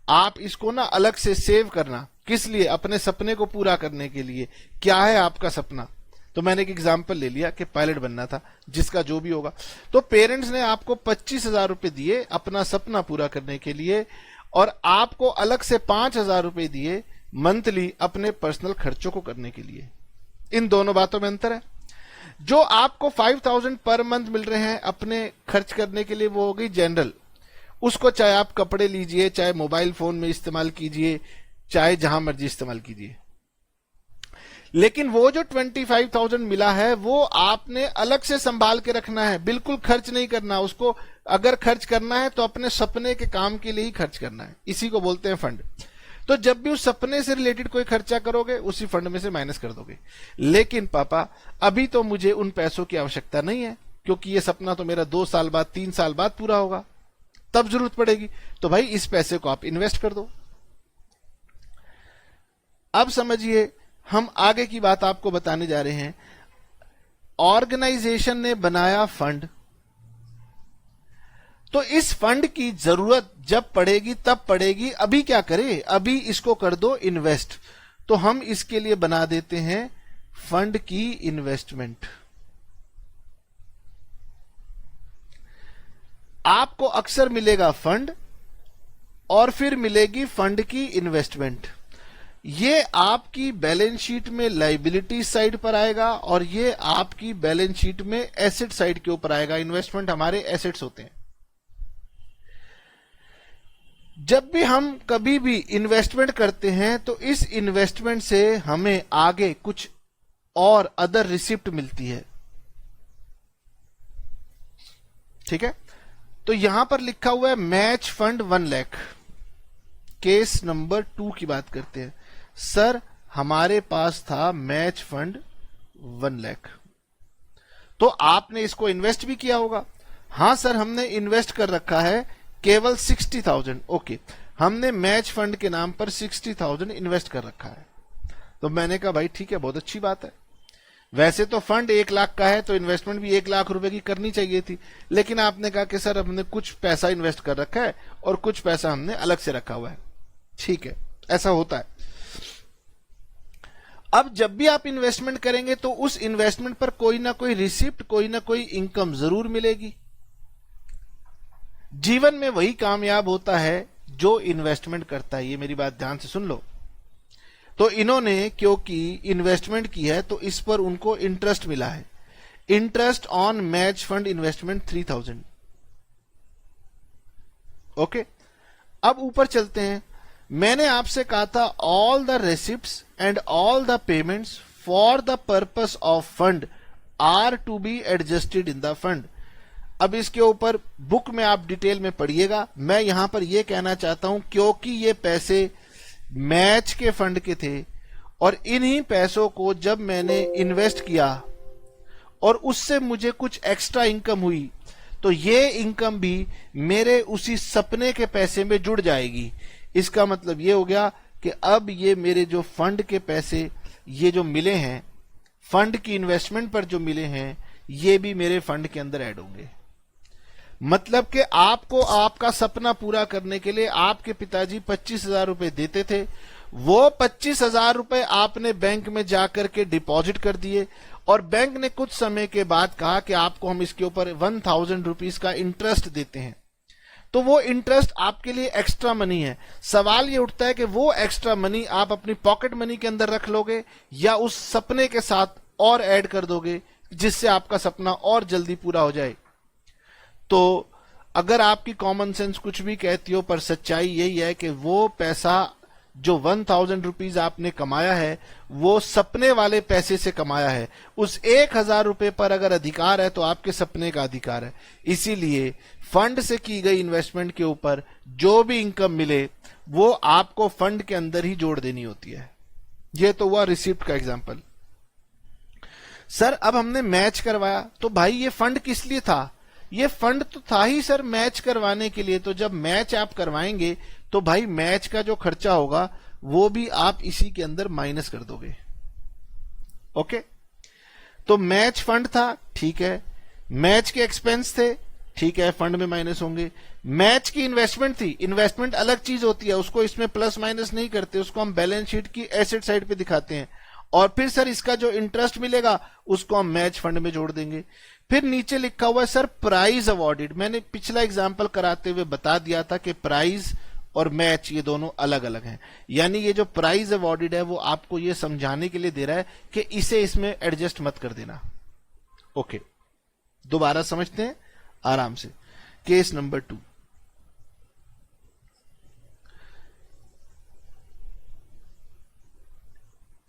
आप इसको ना अलग से सेव करना। किस लिए? अपने सपने को पूरा करने के लिए। क्या है आपका सपना? तो मैंने एक एग्जाम्पल ले लिया कि पायलट बनना था, जिसका जो भी होगा। तो पेरेंट्स ने आपको 25,000 रुपए दिए अपना सपना पूरा करने के लिए, और आपको अलग से 5,000 रुपए दिए मंथली अपने पर्सनल खर्चों को करने के लिए। इन दोनों बातों में अंतर है। जो आपको 5,000 पर मंथ मिल रहे हैं अपने खर्च करने के लिए, वो हो गई जनरल। उसको चाहे आप कपड़े लीजिए, चाहे मोबाइल फोन में इस्तेमाल कीजिए, चाहे जहां मर्जी इस्तेमाल कीजिए। लेकिन वो जो 25,000 मिला है वो आपने अलग से संभाल के रखना है, बिल्कुल खर्च नहीं करना उसको। अगर खर्च करना है तो अपने सपने के काम के लिए ही खर्च करना है, इसी को बोलते हैं फंड। तो जब भी उस सपने से रिलेटेड कोई खर्चा करोगे उसी फंड में से माइनस कर दोगे। लेकिन पापा अभी तो मुझे उन पैसों की आवश्यकता नहीं है, क्योंकि ये सपना तो मेरा 2 साल बाद 3 साल बाद पूरा होगा, तब जरूरत पड़ेगी। तो भाई इस पैसे को आप इन्वेस्ट कर दो। अब समझिए, हम आगे की बात आपको बताने जा रहे हैं। ऑर्गेनाइजेशन ने बनाया फंड, तो इस फंड की जरूरत जब पड़ेगी तब पड़ेगी। अभी क्या करें, अभी इसको कर दो इन्वेस्ट। तो हम इसके लिए बना देते हैं फंड की इन्वेस्टमेंट। आपको अक्सर मिलेगा फंड और फिर मिलेगी फंड की इन्वेस्टमेंट। ये आपकी बैलेंस शीट में लायबिलिटी साइड पर आएगा और ये आपकी बैलेंस शीट में एसेट साइड के ऊपर आएगा। इन्वेस्टमेंट हमारे एसेट्स होते हैं। जब भी हम कभी भी इन्वेस्टमेंट करते हैं तो इस इन्वेस्टमेंट से हमें आगे कुछ और अदर रिसिप्ट मिलती है। ठीक है, तो यहां पर लिखा हुआ है match fund 1 lakh. Case number 2 की बात करते हैं। सर हमारे पास था मैच फंड 1 लाख, तो आपने इसको इन्वेस्ट भी किया होगा। हां सर हमने इन्वेस्ट कर रखा है केवल 60,000। ओके, हमने मैच फंड के नाम पर 60,000 इन्वेस्ट कर रखा है। तो मैंने कहा भाई ठीक है, बहुत अच्छी बात है। वैसे तो फंड 1 लाख का है तो इन्वेस्टमेंट भी 1 लाख रुपए की करनी चाहिए थी, लेकिन आपने कहा कि सर हमने कुछ पैसा इन्वेस्ट कर रखा है और कुछ पैसा हमने अलग से रखा हुआ है। ठीक है, ऐसा होता है। अब जब भी आप इन्वेस्टमेंट करेंगे तो उस इन्वेस्टमेंट पर कोई ना कोई रिसिप्ट, कोई ना कोई इनकम जरूर मिलेगी। जीवन में वही कामयाब होता है जो इन्वेस्टमेंट करता है। ये मेरी बात ध्यान से सुन लो। तो इन्होंने क्योंकि इन्वेस्टमेंट की है तो इस पर उनको इंटरेस्ट मिला है। Interest on match fund investment 3,000। Okay, अब ऊपर चलते हैं। मैंने आपसे कहा था all the receipts and all the payments for the purpose of fund are to be adjusted in the fund. अब इसके ऊपर बुक में आप डिटेल में पढ़िएगा। मैं यहां पर यह कहना चाहता हूं क्योंकि ये पैसे मैच के फंड के थे और इन्हीं पैसों को जब मैंने इन्वेस्ट किया और उससे मुझे कुछ एक्स्ट्रा इनकम हुई तो ये इनकम भी मेरे उसी सपने के पैसे में जुड़ जाएगी। इसका मतलब ये हो गया कि अब ये मेरे जो फंड के पैसे ये जो मिले हैं, फंड की इन्वेस्टमेंट पर जो मिले हैं, ये भी मेरे फंड के अंदर ऐड होंगे। मतलब कि आपको आपका सपना पूरा करने के लिए आपके पिताजी 25,000 रुपए देते थे। वो 25,000 रुपए आपने बैंक में जाकर के डिपॉजिट कर दिए और बैंक ने कुछ समय के बाद कहा कि आपको हम इसके ऊपर 1,000 रुपीज का इंटरेस्ट देते हैं। तो वो इंटरेस्ट आपके लिए एक्स्ट्रा मनी है। सवाल ये उठता है कि वो एक्स्ट्रा मनी आप अपनी पॉकेट मनी के अंदर रख लोगे या उस सपने के साथ और ऐड कर दोगे जिससे आपका सपना और जल्दी पूरा हो जाए। तो अगर आपकी कॉमन सेंस कुछ भी कहती हो, पर सच्चाई यही है कि वो पैसा जो 1,000 रुपीज आपने कमाया है वो सपने वाले पैसे से कमाया है। उस 1,000 रुपए पर अगर अधिकार है तो आपके सपने का अधिकार है। इसीलिए फंड से की गई इन्वेस्टमेंट के ऊपर जो भी इनकम मिले वो आपको फंड के अंदर ही जोड़ देनी होती है। यह तो हुआ रिसिप्ट का एग्जांपल। सर अब हमने मैच करवाया तो भाई ये फंड किस लिए था? ये फंड तो था ही सर मैच करवाने के लिए। तो जब मैच आप करवाएंगे तो भाई मैच का जो खर्चा होगा वो भी आप इसी के अंदर माइनस कर दोगे। ओके, तो मैच फंड था, ठीक है। मैच के एक्सपेंस थे, ठीक है, फंड में माइनस होंगे। मैच की इन्वेस्टमेंट थी, इन्वेस्टमेंट अलग चीज होती है, उसको इसमें प्लस माइनस नहीं करते, उसको हम बैलेंस शीट की एसेट साइड पे दिखाते हैं। और फिर सर इसका जो इंटरेस्ट मिलेगा उसको हम मैच फंड में जोड़ देंगे। फिर नीचे लिखा हुआ है सर प्राइज अवॉर्डेड। मैंने पिछला एग्जांपल कराते हुए बता दिया था कि प्राइज और मैच ये दोनों अलग अलग हैं। यानी ये जो प्राइज अवॉर्डेड है वो आपको ये समझाने के लिए दे रहा है कि इसे इसमें एडजस्ट मत कर देना। ओके, दोबारा समझते हैं आराम से। केस नंबर 2,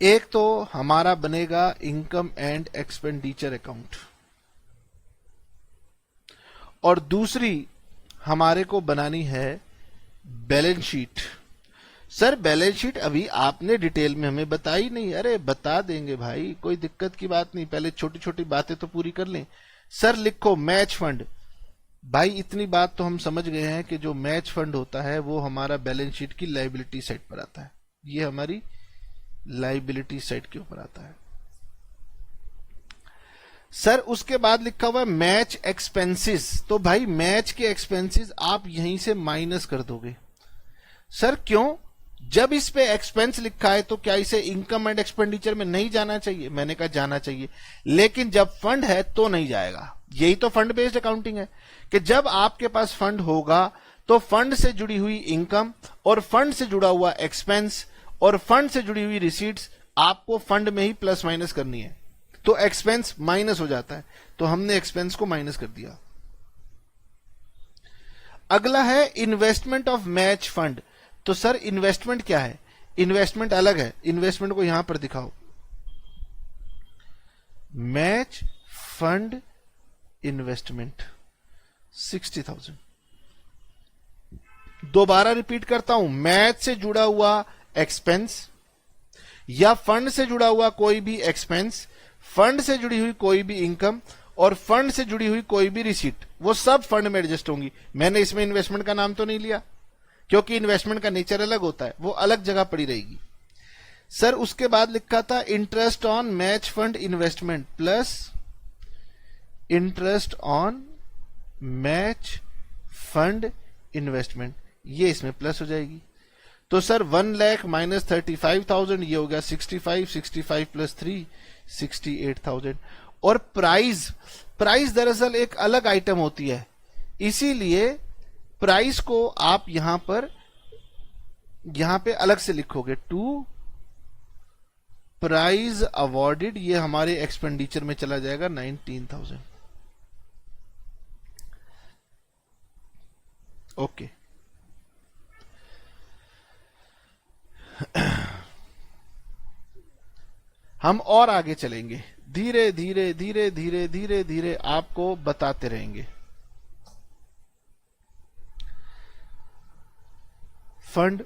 एक तो हमारा बनेगा इनकम एंड एक्सपेंडिचर अकाउंट और दूसरी हमारे को बनानी है balance sheet. Sir balance sheet अभी आपने डिटेल में हमें बताई नहीं। अरे बता देंगे भाई, कोई दिक्कत की बात नहीं, पहले छोटी छोटी बातें तो पूरी कर लें। सर लिखो मैच फंड। भाई इतनी बात तो हम समझ गए हैं कि जो मैच फंड होता है वो हमारा बैलेंस शीट की लायबिलिटी साइड पर आता है। ये हमारी लायबिलिटी साइड के ऊपर आता है। सर उसके बाद लिखा हुआ है मैच एक्सपेंसेस, तो भाई मैच के एक्सपेंसेस आप यहीं से माइनस कर दोगे। सर क्यों? जब इस पे एक्सपेंस लिखा है तो क्या इसे इनकम एंड एक्सपेंडिचर में नहीं जाना चाहिए? मैंने कहा जाना चाहिए, लेकिन जब फंड है तो नहीं जाएगा। यही तो फंड बेस्ड अकाउंटिंग है कि जब आपके पास फंड होगा तो फंड से जुड़ी हुई इनकम और फंड से जुड़ा हुआ एक्सपेंस और फंड से जुड़ी हुई रिसीट्स आपको फंड में ही प्लस माइनस करनी है, तो एक्सपेंस माइनस हो जाता है, तो हमने एक्सपेंस को माइनस कर दिया। अगला है इन्वेस्टमेंट ऑफ मैच फंड। तो सर इन्वेस्टमेंट क्या है? इन्वेस्टमेंट अलग है, इन्वेस्टमेंट को यहां पर दिखाओ। Match fund investment 60,000। दोबारा रिपीट करता हूं, मैच से जुड़ा हुआ एक्सपेंस या फंड से जुड़ा हुआ कोई भी एक्सपेंस, फंड से जुड़ी हुई कोई भी इनकम और फंड से जुड़ी हुई कोई भी रिसीट, वो सब फंड में एडजस्ट होंगी। मैंने इसमें इन्वेस्टमेंट का नाम तो नहीं लिया क्योंकि इन्वेस्टमेंट का नेचर अलग होता है, वो अलग जगह पड़ी रहेगी। सर उसके बाद लिखा था interest on match fund investment plus interest on match fund investment, ये इसमें प्लस हो जाएगी। तो सर 1 लाख माइनस 35,000, ये हो गया 65 प्लस 3 68,000। और प्राइस दरअसल एक अलग आइटम होती है, इसीलिए प्राइस को आप यहां पे अलग से लिखोगे, टू प्राइस अवॉर्डेड, ये हमारे एक्सपेंडिचर में चला जाएगा 19,000। ओके, हम और आगे चलेंगे, धीरे धीरे धीरे धीरे धीरे धीरे आपको बताते रहेंगे। फंड,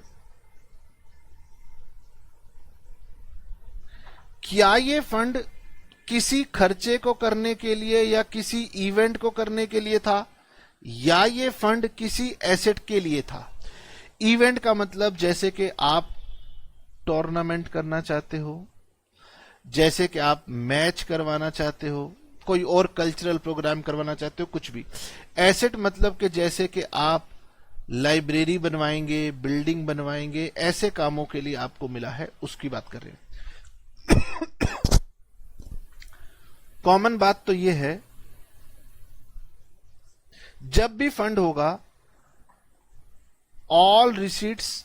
क्या ये फंड किसी खर्चे को करने के लिए या किसी इवेंट को करने के लिए था, या ये फंड किसी एसेट के लिए था? इवेंट का मतलब जैसे कि आप टूर्नामेंट करना चाहते हो, जैसे कि आप मैच करवाना चाहते हो, कोई और कल्चरल प्रोग्राम करवाना चाहते हो, कुछ भी। एसेट मतलब कि जैसे कि आप लाइब्रेरी बनवाएंगे, बिल्डिंग बनवाएंगे, ऐसे कामों के लिए आपको मिला है, उसकी बात कर रहे हैं। कॉमन बात तो यह है, जब भी फंड होगा all receipts,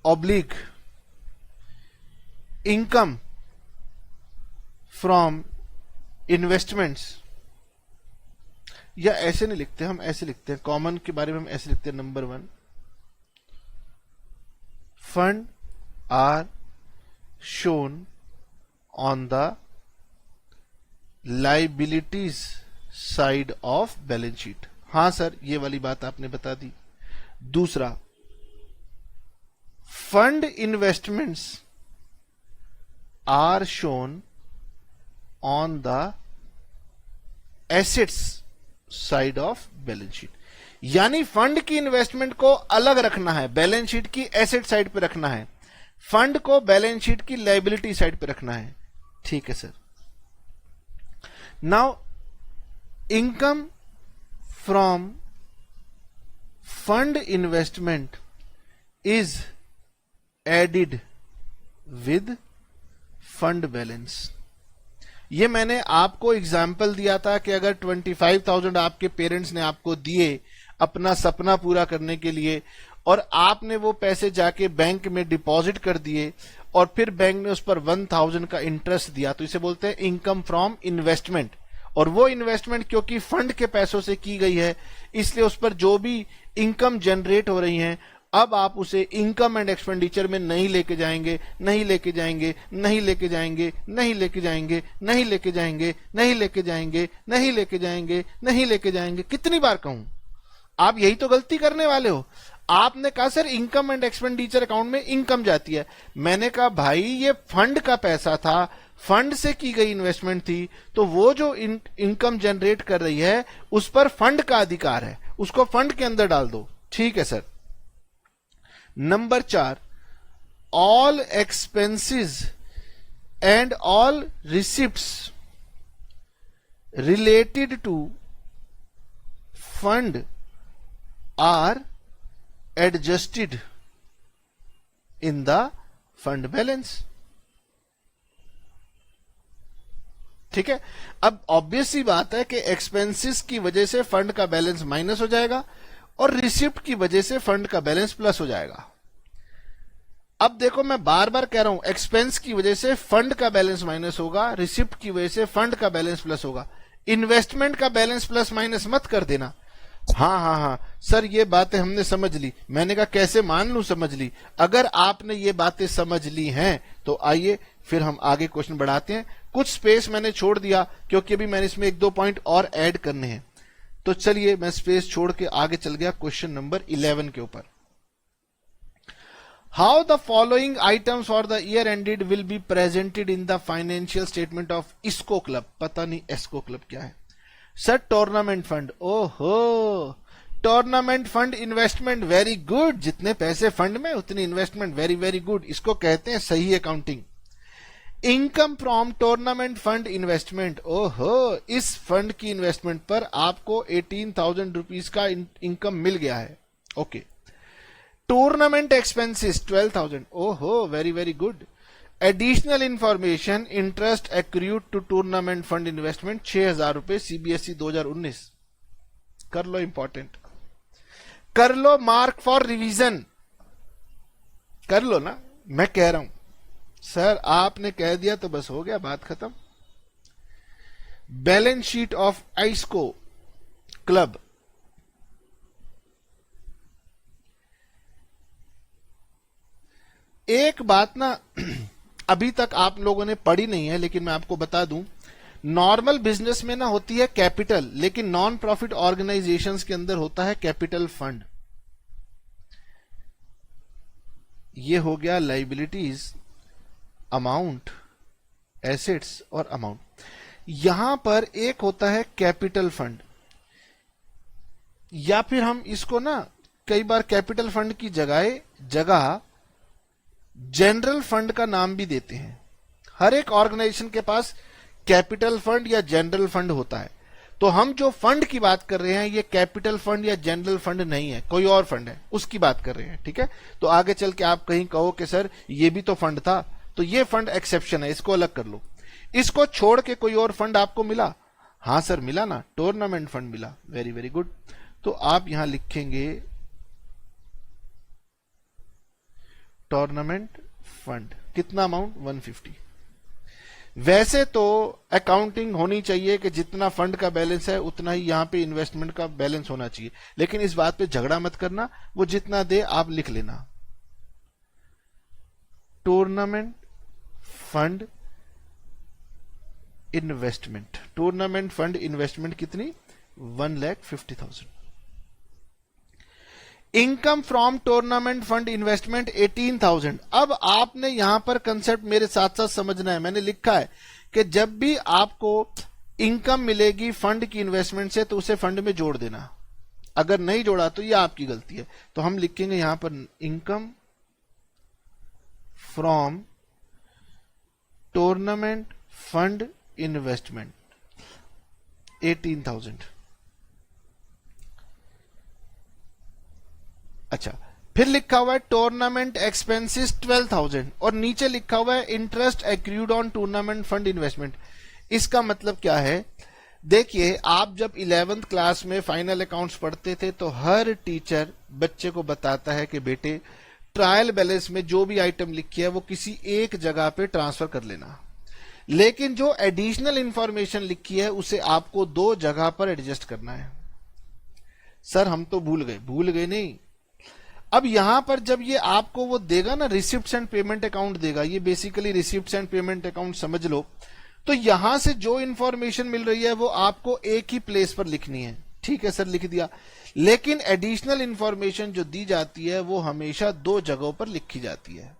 oblique income from investments, या ऐसे नहीं लिखते हम, ऐसे लिखते हैं, कॉमन के बारे में हम ऐसे लिखते हैं, number 1 fund are shown on the liabilities side of balance sheet. हां सर, ये वाली बात आपने बता दी। दूसरा, fund investments are shown on the assets side of balance sheet, यानी फंड की इन्वेस्टमेंट को अलग रखना है, बैलेंस शीट की एसेट साइड पे रखना है, फंड को बैलेंस शीट की लायबिलिटी साइड पे रखना है। ठीक है sir. Now income from fund investment is added with fund balance. ये मैंने आपको एग्जाम्पल दिया था कि अगर 25,000 आपके पेरेंट्स ने आपको दिए अपना सपना पूरा करने के लिए, और आपने वो पैसे जाके बैंक में डिपॉजिट कर दिए और फिर बैंक ने उस पर 1,000 का इंटरेस्ट दिया, तो इसे बोलते हैं इनकम फ्रॉम इन्वेस्टमेंट। और वो इन्वेस्टमेंट क्योंकि फंड के पैसों से की गई है, इसलिए उस पर जो भी इनकम जनरेट हो रही है, अब आप उसे इनकम एंड एक्सपेंडिचर में नहीं लेके जाएंगे, नहीं लेके जाएंगे, नहीं लेके जाएंगे, नहीं लेके जाएंगे, नहीं लेके जाएंगे, नहीं लेके जाएंगे, नहीं लेके जाएंगे, नहीं लेके जाएंगे। कितनी बार कहूं, आप यही तो गलती करने वाले हो। आपने कहा sir income and expenditure account में इनकम जाती है, मैंने कहा भाई ये फंड का पैसा था, फंड से की गई इन्वेस्टमेंट थी, तो वो जो इनकम जनरेट कर रही है उस पर फंड का अधिकार है, उसको फंड के अंदर डाल दो। ठीक है sir, number 4, all expenses and all receipts related to fund are adjusted in the fund balance. ठीक है, अब ऑब्वियस सी बात है कि एक्सपेंसेस की वजह से फंड का बैलेंस माइनस हो जाएगा और रिसिप्ट की वजह से फंड का बैलेंस प्लस हो जाएगा. अब देखो मैं बार बार कह रहा हूं, एक्सपेंस की वजह से फंड का बैलेंस माइनस होगा, रिसिप्ट की वजह से फंड का बैलेंस प्लस होगा. इन्वेस्टमेंट का बैलेंस प्लस माइनस मत कर देना. हाँ सर ये बातें हमने समझ ली. मैंने कहा कैसे मान लूं समझ ली. अगर आपने ये बातें समझ ली हैं तो आइए फिर हम आगे क्वेश्चन बढ़ाते हैं. कुछ स्पेस मैंने छोड़ दिया क्योंकि अभी मैंने इसमें 1-2 पॉइंट और ऐड करने हैं. तो चलिए मैं स्पेस छोड़ के आगे चल गया क्वेश्चन नंबर 11 के ऊपर. How the following items for the year ended will be presented in the financial statement of ISCO Club? पता नहीं एस्को क्लब क्या है. Sir tournament fund. ओहो, tournament fund investment, very good. जितने पैसे फंड में उतनी इन्वेस्टमेंट, वेरी वेरी गुड. इसको कहते हैं सही accounting. Income from tournament fund investment. ओहो, इस फंड की इन्वेस्टमेंट पर आपको 18,000 रुपीज का इनकम मिल गया है. ओके. Tournament expenses 12,000. ओहो, very very good. Additional information, interest accrued to tournament fund investment 6,000 रुपए, सीबीएसई 2019. कर लो, इंपॉर्टेंट कर लो, मार्क फॉर रिवीजन कर लो ना. मैं कह रहा हूं सर, आपने कह दिया तो बस हो गया, बात खत्म. बैलेंस शीट ऑफ आइस्को क्लब. एक बात ना अभी तक आप लोगों ने पढ़ी नहीं है, लेकिन मैं आपको बता दूं. नॉर्मल बिजनेस में ना होती है कैपिटल, लेकिन नॉन प्रॉफिट ऑर्गेनाइजेशंस के अंदर होता है कैपिटल फंड. ये हो गया लाइबिलिटीज, अमाउंट, एसेट्स और अमाउंट. यहां पर एक होता है कैपिटल फंड, या फिर हम इसको ना कई बार कैपिटल फंड की जगह जनरल फंड का नाम भी देते हैं. हर एक ऑर्गेनाइजेशन के पास कैपिटल फंड या जनरल फंड होता है. तो हम जो फंड की बात कर रहे हैं ये कैपिटल फंड या जनरल फंड नहीं है, कोई और फंड है, उसकी बात कर रहे हैं. ठीक है, तो आगे चल के आप कहीं कहो कि सर ये भी तो फंड था, तो ये फंड एक्सेप्शन है, इसको अलग कर लो. इसको छोड़ के कोई और फंड आपको मिला? हाँ सर मिला ना, टूर्नामेंट फंड मिला. Very very good. तो आप यहां लिखेंगे टूर्नामेंट फंड. कितना अमाउंट? 150. वैसे तो अकाउंटिंग होनी चाहिए कि जितना फंड का बैलेंस है उतना ही यहां पे इन्वेस्टमेंट का बैलेंस होना चाहिए, लेकिन इस बात पे झगड़ा मत करना, वो जितना दे आप लिख लेना. Tournament fund investment. Tournament fund investment कितनी? 1,50,000. Income from tournament fund investment 18,000. अब आपने यहां पर कंसेप्ट मेरे साथ साथ समझना है. मैंने लिखा है कि जब भी आपको इनकम मिलेगी फंड की इन्वेस्टमेंट से तो उसे फंड में जोड़ देना. अगर नहीं जोड़ा तो यह आपकी गलती है. तो हम लिखेंगे यहां पर income from tournament fund investment 18,000. अच्छा, फिर लिखा हुआ है टूर्नामेंट एक्सपेंसेस 12,000 और नीचे लिखा हुआ है interest accrued on tournament fund investment. इसका मतलब क्या है? देखिए, आप जब 11th क्लास में फाइनल अकाउंट्स पढ़ते थे तो हर टीचर बच्चे को बताता है कि बेटे ट्रायल बैलेंस में जो भी आइटम लिखी है वो किसी एक जगह पे ट्रांसफर कर लेना, लेकिन जो एडिशनल इंफॉर्मेशन लिखी है उसे आपको 2 जगह पर एडजस्ट करना है. सर हम तो भूल गए नहीं. अब यहां पर जब ये आपको वो देगा ना, रिसिप्ट्स एंड पेमेंट अकाउंट देगा, ये basically receipts and payment account समझ लो. तो यहां से जो इंफॉर्मेशन मिल रही है वो आपको एक ही प्लेस पर लिखनी है. ठीक है सर, लिख दिया. लेकिन एडिशनल इंफॉर्मेशन जो दी जाती है वो हमेशा 2 जगहों पर लिखी जाती है.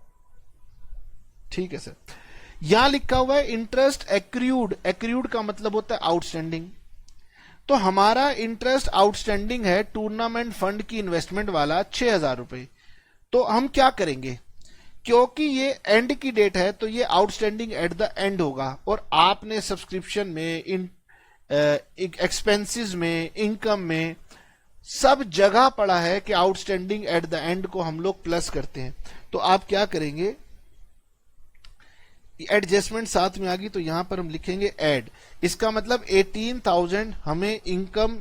ठीक है सर. यहां लिखा हुआ है इंटरेस्ट एक्रूड. एक्रूड का मतलब होता है आउटस्टैंडिंग. तो हमारा इंटरेस्ट आउटस्टैंडिंग है टूर्नामेंट फंड की इन्वेस्टमेंट वाला 6,000 रुपए. तो हम क्या करेंगे, क्योंकि ये एंड की डेट है तो ये आउटस्टैंडिंग एट द एंड होगा, और आपने सब्सक्रिप्शन में, इन एक्सपेंसेस में, इनकम में सब जगह पड़ा है कि आउटस्टैंडिंग एट द एंड को हम लोग प्लस करते हैं। तो आप क्या करेंगे, एडजस्टमेंट साथ में आ गई तो यहां पर हम लिखेंगे ऐड। इसका मतलब 18,000 हमें इनकम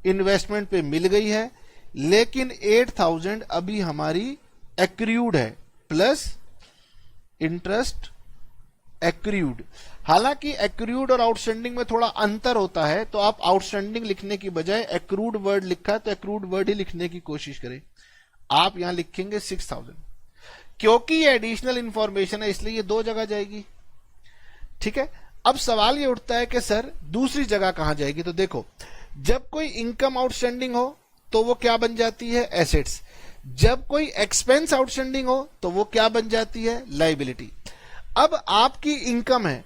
इन्वेस्टमेंट पे मिल गई है, लेकिन 8,000 अभी हमारी एक्रूड है, प्लस इंटरेस्ट एक्रूड। हालांकि एक्रूड और आउटस्टैंडिंग में थोड़ा अंतर होता है, तो आप आउटस्टैंडिंग लिखने की बजाय एक्रूड वर्ड लिखा है तो एक्रूड वर्ड ही लिखने की कोशिश करें। आप यहां लिखेंगे 6,000, क्योंकि ये एडिशनल इंफॉर्मेशन है इसलिए ये दो जगह जाएगी। ठीक है, अब सवाल ये उठता है कि सर दूसरी जगह कहां जाएगी। तो देखो, जब कोई इनकम आउटस्टैंडिंग हो तो वो क्या बन जाती है, एसेट्स। जब कोई एक्सपेंस आउटस्टैंडिंग हो तो वो क्या बन जाती है, लाइबिलिटी। अब आपकी इनकम है,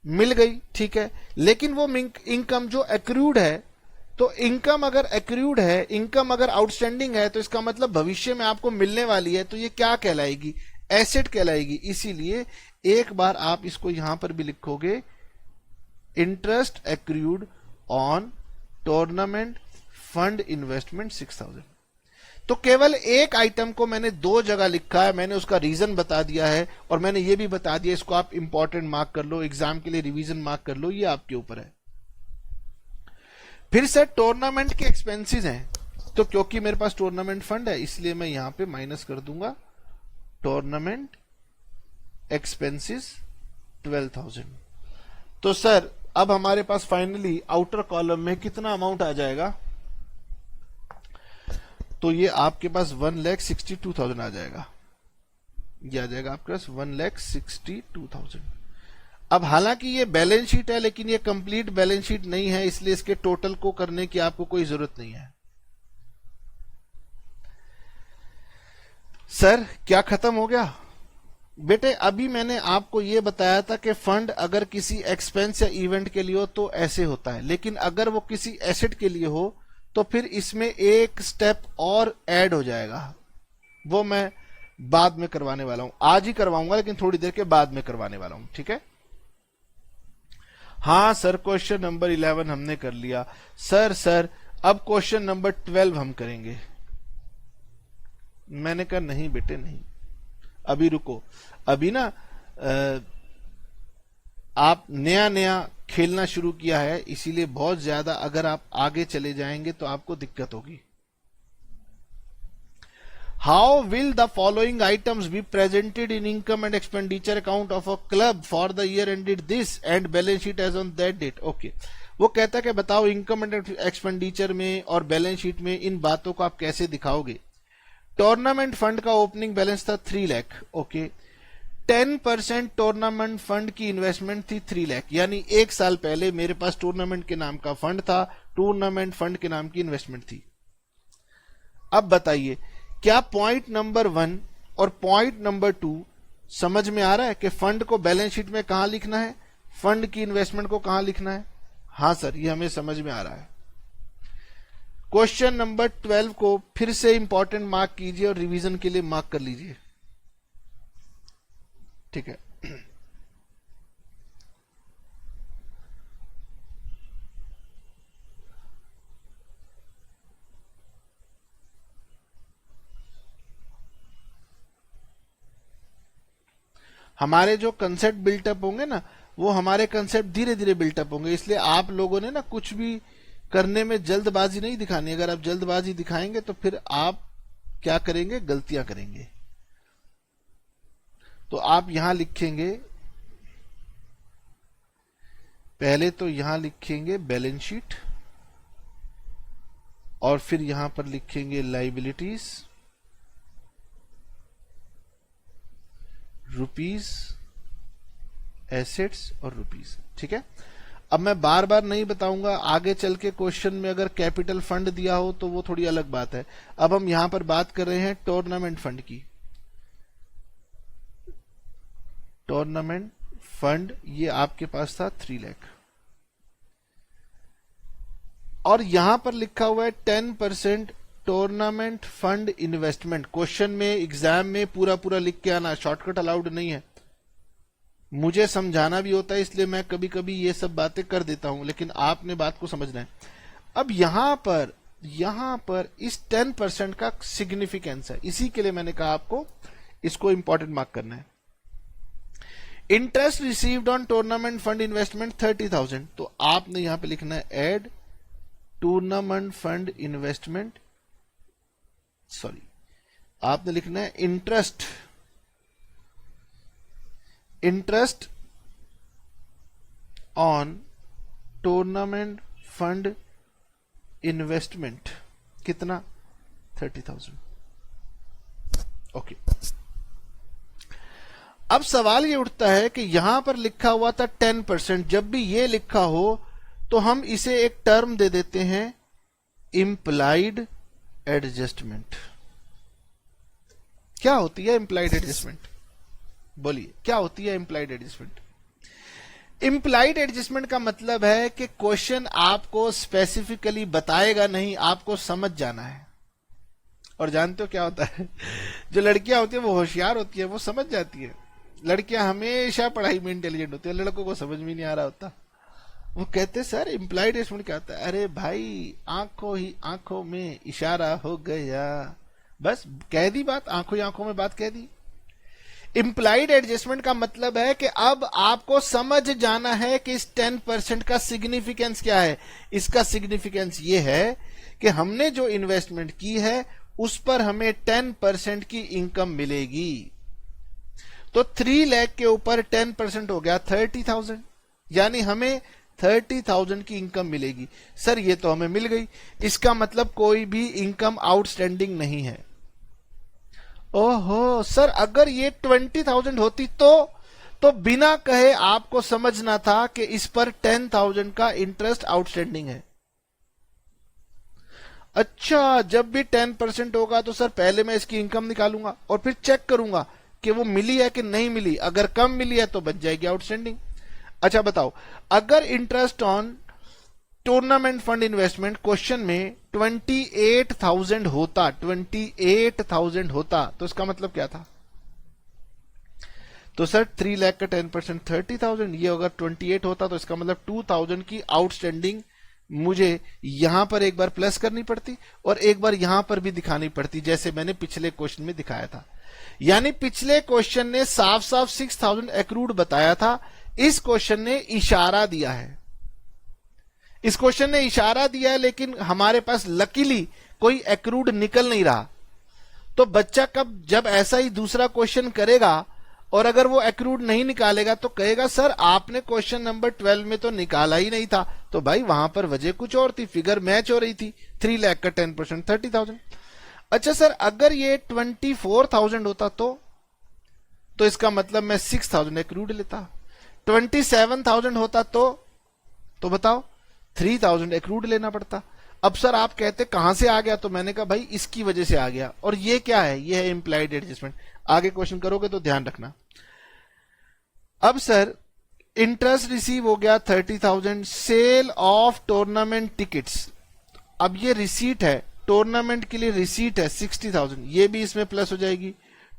मिल गई, ठीक है, लेकिन वो इनकम जो एक्रूड है, तो इनकम अगर एक्रूड है, इनकम अगर आउटस्टैंडिंग है, तो इसका मतलब भविष्य में आपको मिलने वाली है, तो ये क्या कहलाएगी, एसेट कहलाएगी। इसीलिए एक बार आप इसको यहां पर भी लिखोगे, interest accrued on tournament fund investment 6,000। तो केवल एक आइटम को मैंने दो जगह लिखा है, मैंने उसका रीजन बता दिया है, और मैंने ये भी बता दिया, इसको आप इंपॉर्टेंट मार्क कर लो, एग्जाम के लिए रिवीजन मार्क कर लो, ये आपके ऊपर है। फिर से टूर्नामेंट के एक्सपेंसेस हैं, तो क्योंकि मेरे पास टूर्नामेंट फंड है इसलिए मैं यहां पे माइनस कर दूंगा टूर्नामेंट एक्सपेंसेस 12,000। तो सर अब हमारे पास फाइनली आउटर कॉलम में कितना अमाउंट आ जाएगा, तो ये आपके पास 1,62,000 आ जाएगा, ये आ जाएगा आपके पास 1,62,000। अब हालांकि ये बैलेंस शीट है, लेकिन ये कंप्लीट बैलेंस शीट नहीं है, इसलिए इसके टोटल को करने की आपको कोई जरूरत नहीं है। सर क्या खत्म हो गया, बेटे अभी मैंने आपको यह बताया था कि फंड अगर किसी एक्सपेंस या इवेंट के लिए हो तो ऐसे होता है, लेकिन अगर वो किसी एसेट के लिए हो तो फिर इसमें एक स्टेप और ऐड हो जाएगा, वो मैं बाद में करवाने वाला हूं, आज ही करवाऊंगा लेकिन थोड़ी देर के बाद में करवाने वाला हूं, ठीक है। हाँ सर, क्वेश्चन नंबर 11 हमने कर लिया। सर अब क्वेश्चन नंबर 12 हम करेंगे। मैंने कहा नहीं बेटे नहीं, अभी रुको, अभी ना आप नया नया खेलना शुरू किया है, इसीलिए बहुत ज्यादा अगर आप आगे चले जाएंगे तो आपको दिक्कत होगी। How will the following items be presented in income and expenditure account of a club for the year ended this and balance sheet as on that date. Okay, वो कहता है कि बताओ इनकम एंड एक्सपेंडिचर में और balance sheet में इन बातों को आप कैसे दिखाओगे। टूर्नामेंट फंड का ओपनिंग बैलेंस था 3 लाख। ओके, 10% टूर्नामेंट फंड की इन्वेस्टमेंट थी 3 लाख, यानी एक साल पहले मेरे पास टूर्नामेंट के नाम का फंड था, टूर्नामेंट फंड के नाम की इन्वेस्टमेंट थी। अब बताइए क्या पॉइंट नंबर 1 और पॉइंट नंबर 2 समझ में आ रहा है कि फंड को बैलेंस शीट में कहां लिखना है, फंड की इन्वेस्टमेंट को कहां लिखना है। हां सर, ये हमें समझ में आ रहा है। क्वेश्चन नंबर 12 को फिर से इंपॉर्टेंट मार्क कीजिए और रिवीजन के लिए मार्क कर लीजिए, ठीक है। हमारे जो कंसेप्ट बिल्टअप होंगे ना, वो हमारे कंसेप्ट धीरे धीरे बिल्टअप होंगे, इसलिए आप लोगों ने ना कुछ भी करने में जल्दबाजी नहीं दिखानी। अगर आप जल्दबाजी दिखाएंगे तो फिर आप क्या करेंगे, गलतियां करेंगे। तो आप यहां लिखेंगे, पहले तो यहां लिखेंगे बैलेंस शीट, और फिर यहां पर लिखेंगे लाइबिलिटीज, रुपीज, एसेट्स और रुपीज, ठीक है। अब मैं बार बार नहीं बताऊंगा, आगे चल के क्वेश्चन में अगर कैपिटल फंड दिया हो तो वो थोड़ी अलग बात है। अब हम यहां पर बात कर रहे हैं टूर्नामेंट फंड की। टूर्नामेंट फंड ये आपके पास था 3 लाख, और यहां पर लिखा हुआ है 10% टूर्नामेंट फंड इन्वेस्टमेंट। क्वेश्चन में एग्जाम में पूरा पूरा लिख के आना, शॉर्टकट अलाउड नहीं है। मुझे समझाना भी होता है, इसलिए मैं कभी कभी ये सब बातें कर देता हूं, लेकिन आपने बात को समझना है। अब यहां पर इस 10% का सिग्निफिकेंस है, इसी के लिए मैंने कहा आपको इसको इंपॉर्टेंट मार्क करना है। Interest received on tournament fund investment 30,000, तो आपने यहां पे लिखना है add tournament fund investment, sorry आपने लिखना है interest on tournament fund investment कितना, 30,000। ओके, अब सवाल ये उठता है कि यहां पर लिखा हुआ था 10%, जब भी ये लिखा हो तो हम इसे एक टर्म दे देते हैं इम्प्लाइड एडजस्टमेंट। क्या होती है इम्प्लाइड एडजस्टमेंट, बोलिए क्या होती है इम्प्लाइड एडजस्टमेंट? इम्प्लाइड एडजस्टमेंट का मतलब है कि क्वेश्चन आपको स्पेसिफिकली बताएगा नहीं, आपको समझ जाना है। और जानते हो क्या होता है, जो लड़कियां होती है वो होशियार होती है, वो समझ जाती है। लड़कियां हमेशा पढ़ाई में इंटेलिजेंट होती है, लड़कों को समझ में नहीं आ रहा होता। वो कहते सर इम्प्लाइड एडजस्टमेंट क्या होता है? अरे भाई आंखों ही आंखों में इशारा हो गया, बस कह दी बात, आंखों ही आंखों में बात कह दी। इम्प्लाइड एडजस्टमेंट का मतलब है कि अब आपको समझ जाना है कि इस 10% का सिग्निफिकेंस क्या है। इसका सिग्निफिकेंस ये है कि हमने जो इन्वेस्टमेंट की है उस पर हमें 10% की इनकम मिलेगी। तो 3 लाख के ऊपर 10% हो गया 30,000, यानी हमें 30,000 की इनकम मिलेगी। सर ये तो हमें मिल गई, इसका मतलब कोई भी इनकम आउटस्टैंडिंग नहीं है। ओहो सर, अगर ये 20,000 होती तो बिना कहे आपको समझना था कि इस पर 10,000 का इंटरेस्ट आउटस्टैंडिंग है। अच्छा, जब भी 10% होगा तो सर पहले मैं इसकी इनकम निकालूंगा और फिर चेक करूंगा कि वो मिली है कि नहीं मिली। अगर कम मिली है तो बच जाएगी आउटस्टैंडिंग। अच्छा बताओ, अगर interest on tournament fund investment question में 28,000 होता, 28,000 होता तो इसका मतलब क्या था? तो सर 3 लाख का 10% 30,000, ये अगर 28 होता तो इसका मतलब 2,000 की आउटस्टैंडिंग मुझे यहां पर एक बार प्लस करनी पड़ती और एक बार यहां पर भी दिखानी पड़ती, जैसे मैंने पिछले क्वेश्चन में दिखाया था। यानी पिछले क्वेश्चन ने साफ साफ 6,000 एक्रूड बताया था, इस क्वेश्चन ने इशारा दिया है। इस क्वेश्चन ने इशारा दिया है, लेकिन हमारे पास लकीली कोई एक्रूड निकल नहीं रहा। तो बच्चा कब जब ऐसा ही दूसरा क्वेश्चन करेगा और अगर वो एक्रूड नहीं निकालेगा तो कहेगा सर आपने क्वेश्चन नंबर 12 में तो निकाला ही नहीं था। तो भाई वहां पर वजह कुछ और थी, फिगर मैच हो रही थी। 3 लाख का 10% 30,000। अच्छा सर, अगर ये 24,000 होता तो इसका मतलब मैं 6,000 एक्रूड लेता। 27,000 होता तो बताओ 3,000 एक्रूड लेना पड़ता। अब सर आप कहते कहां से आ गया, तो मैंने कहा भाई इसकी वजह से आ गया। और ये क्या है? ये है इंप्लाइड एडजस्टमेंट। आगे क्वेश्चन करोगे तो ध्यान रखना। अब सर इंटरेस्ट रिसीव हो गया 30,000, सेल ऑफ टूर्नामेंट टिकट्स। अब ये रिसीट है, टूर्नामेंट के लिए रिसीट है 60,000, ये भी इसमें प्लस हो जाएगी।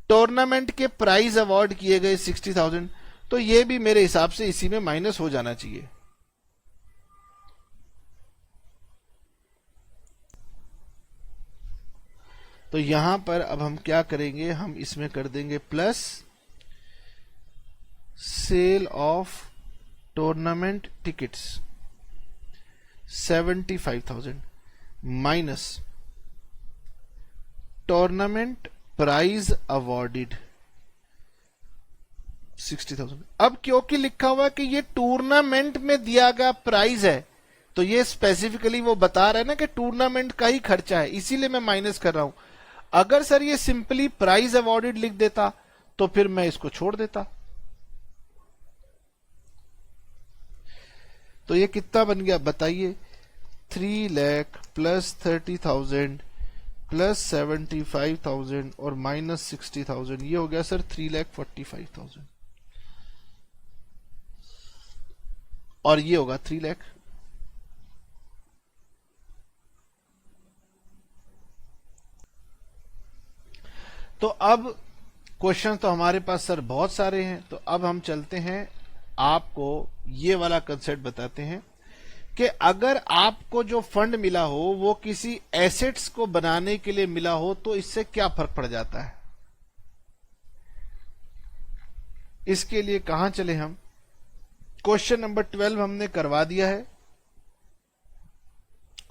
टूर्नामेंट के प्राइज अवार्ड किए गए 60,000, तो ये भी मेरे हिसाब से इसी में माइनस हो जाना चाहिए। तो यहां पर अब हम क्या करेंगे, हम इसमें कर देंगे plus sale of tournament tickets 75,000 minus tournament prize awarded 60,000। अब क्योंकि लिखा हुआ है कि ये टूर्नामेंट में दिया गया प्राइज है, तो ये स्पेसिफिकली वो बता रहे हैं ना कि टूर्नामेंट का ही खर्चा है, इसीलिए मैं माइनस कर रहा हूं। अगर सर ये सिंपली प्राइज अवॉर्डेड लिख देता तो फिर मैं इसको छोड़ देता। तो ये कितना बन गया बताइए? 3 लाख प्लस 30,000 प्लस 75,000 और माइनस 60,000, ये हो गया सर 3,45,000 और ये होगा 3 लाख। अब क्वेश्चन तो हमारे पास सर बहुत सारे हैं, तो अब हम चलते हैं, आपको ये वाला कंसेप्ट बताते हैं कि अगर आपको जो फंड मिला हो वो किसी एसेट्स को बनाने के लिए मिला हो तो इससे क्या फर्क पड़ जाता है। इसके लिए कहां चले हम, क्वेश्चन नंबर 12 हमने करवा दिया है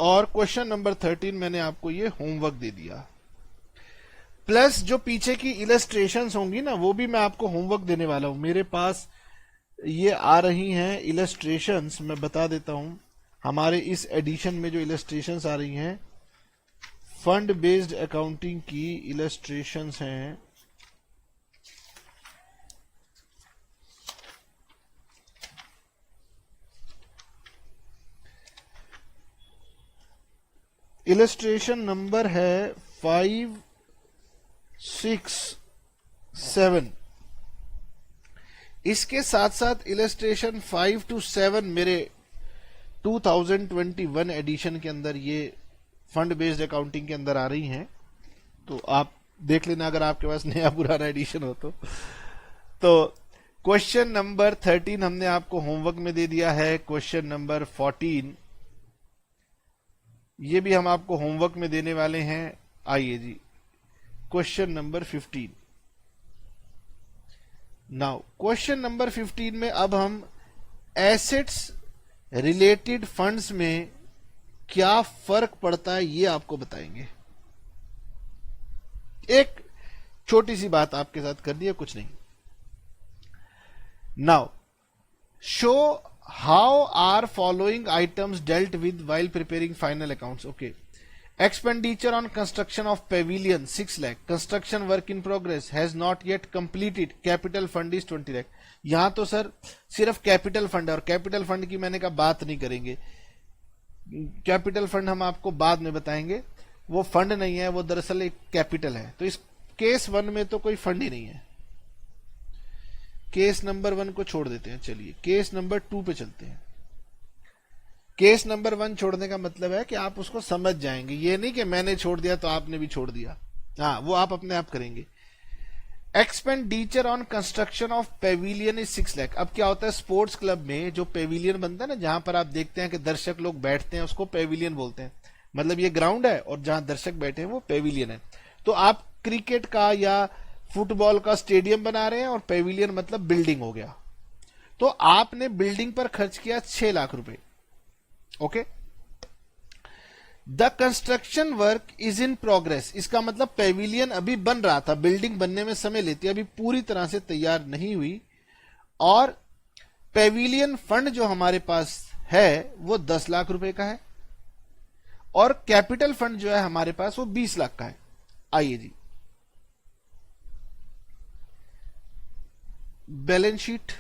और क्वेश्चन नंबर 13 मैंने आपको ये होमवर्क दे दिया, प्लस जो पीछे की इलस्ट्रेशंस होंगी ना वो भी मैं आपको होमवर्क देने वाला हूं। मेरे पास ये आ रही हैं इलस्ट्रेशंस, मैं बता देता हूं हमारे इस एडिशन में जो इलस्ट्रेशंस आ रही हैं फंड बेस्ड अकाउंटिंग की इलस्ट्रेशंस हैं। इलस्ट्रेशन नंबर है 5, 6, 7। इसके साथ साथ इलस्ट्रेशन 5 to 7 मेरे 2021 एडिशन के अंदर ये फंड बेस्ड अकाउंटिंग के अंदर आ रही हैं, तो आप देख लेना अगर आपके पास नया पुराना एडिशन हो तो क्वेश्चन नंबर 13 हमने आपको होमवर्क में दे दिया है। क्वेश्चन नंबर 14 ये भी हम आपको होमवर्क में देने वाले हैं। आइए जी, question number 15। Now question number 15 में अब हम एसेट्स रिलेटेड फंड्स में क्या फर्क पड़ता है ये आपको बताएंगे। एक छोटी सी बात आपके साथ करनी है, कुछ नहीं। Now show how are following items dealt with while preparing final accounts. Okay, expenditure on construction of pavilion 6 lakh, construction work in progress has not yet completed, capital fund is 20 lakh. यहां तो सर सिर्फ कैपिटल फंड है और capital fund की मैंने कहा बात नहीं करेंगे, कैपिटल फंड हम आपको बाद में बताएंगे, वो फंड नहीं है, वो दरअसल एक कैपिटल है। तो इस केस 1 में तो कोई फंड ही नहीं है, केस नंबर 1 को छोड़ देते हैं। चलिए केस नंबर 2 पे चलते हैं। केस नंबर 1 छोड़ने का मतलब है कि आप उसको समझ जाएंगे, ये नहीं कि मैंने छोड़ दिया तो आपने भी छोड़ दिया, हाँ वो आप अपने आप करेंगे। Expenditure on construction of Pavilion is 6 lakh. अब क्या होता है, स्पोर्ट्स क्लब में जो पेविलियन बनता है ना, जहां पर आप देखते हैं कि दर्शक लोग बैठते हैं, उसको पेविलियन बोलते हैं। मतलब ये ग्राउंड है और जहां दर्शक बैठे हैं वो पेविलियन है। तो आप क्रिकेट का या फुटबॉल का स्टेडियम बना रहे हैं और पेविलियन मतलब बिल्डिंग हो गया, तो आपने बिल्डिंग पर खर्च किया 6 लाख रुपए। Okay, the construction work is in progress, इसका मतलब पेविलियन अभी बन रहा था, बिल्डिंग बनने में समय लेती है, अभी पूरी तरह से तैयार नहीं हुई। और पेविलियन फंड जो हमारे पास है वो 10 लाख रुपए का है और कैपिटल फंड जो है हमारे पास वो 20 लाख का है। आइए जी, बैलेंस शीट।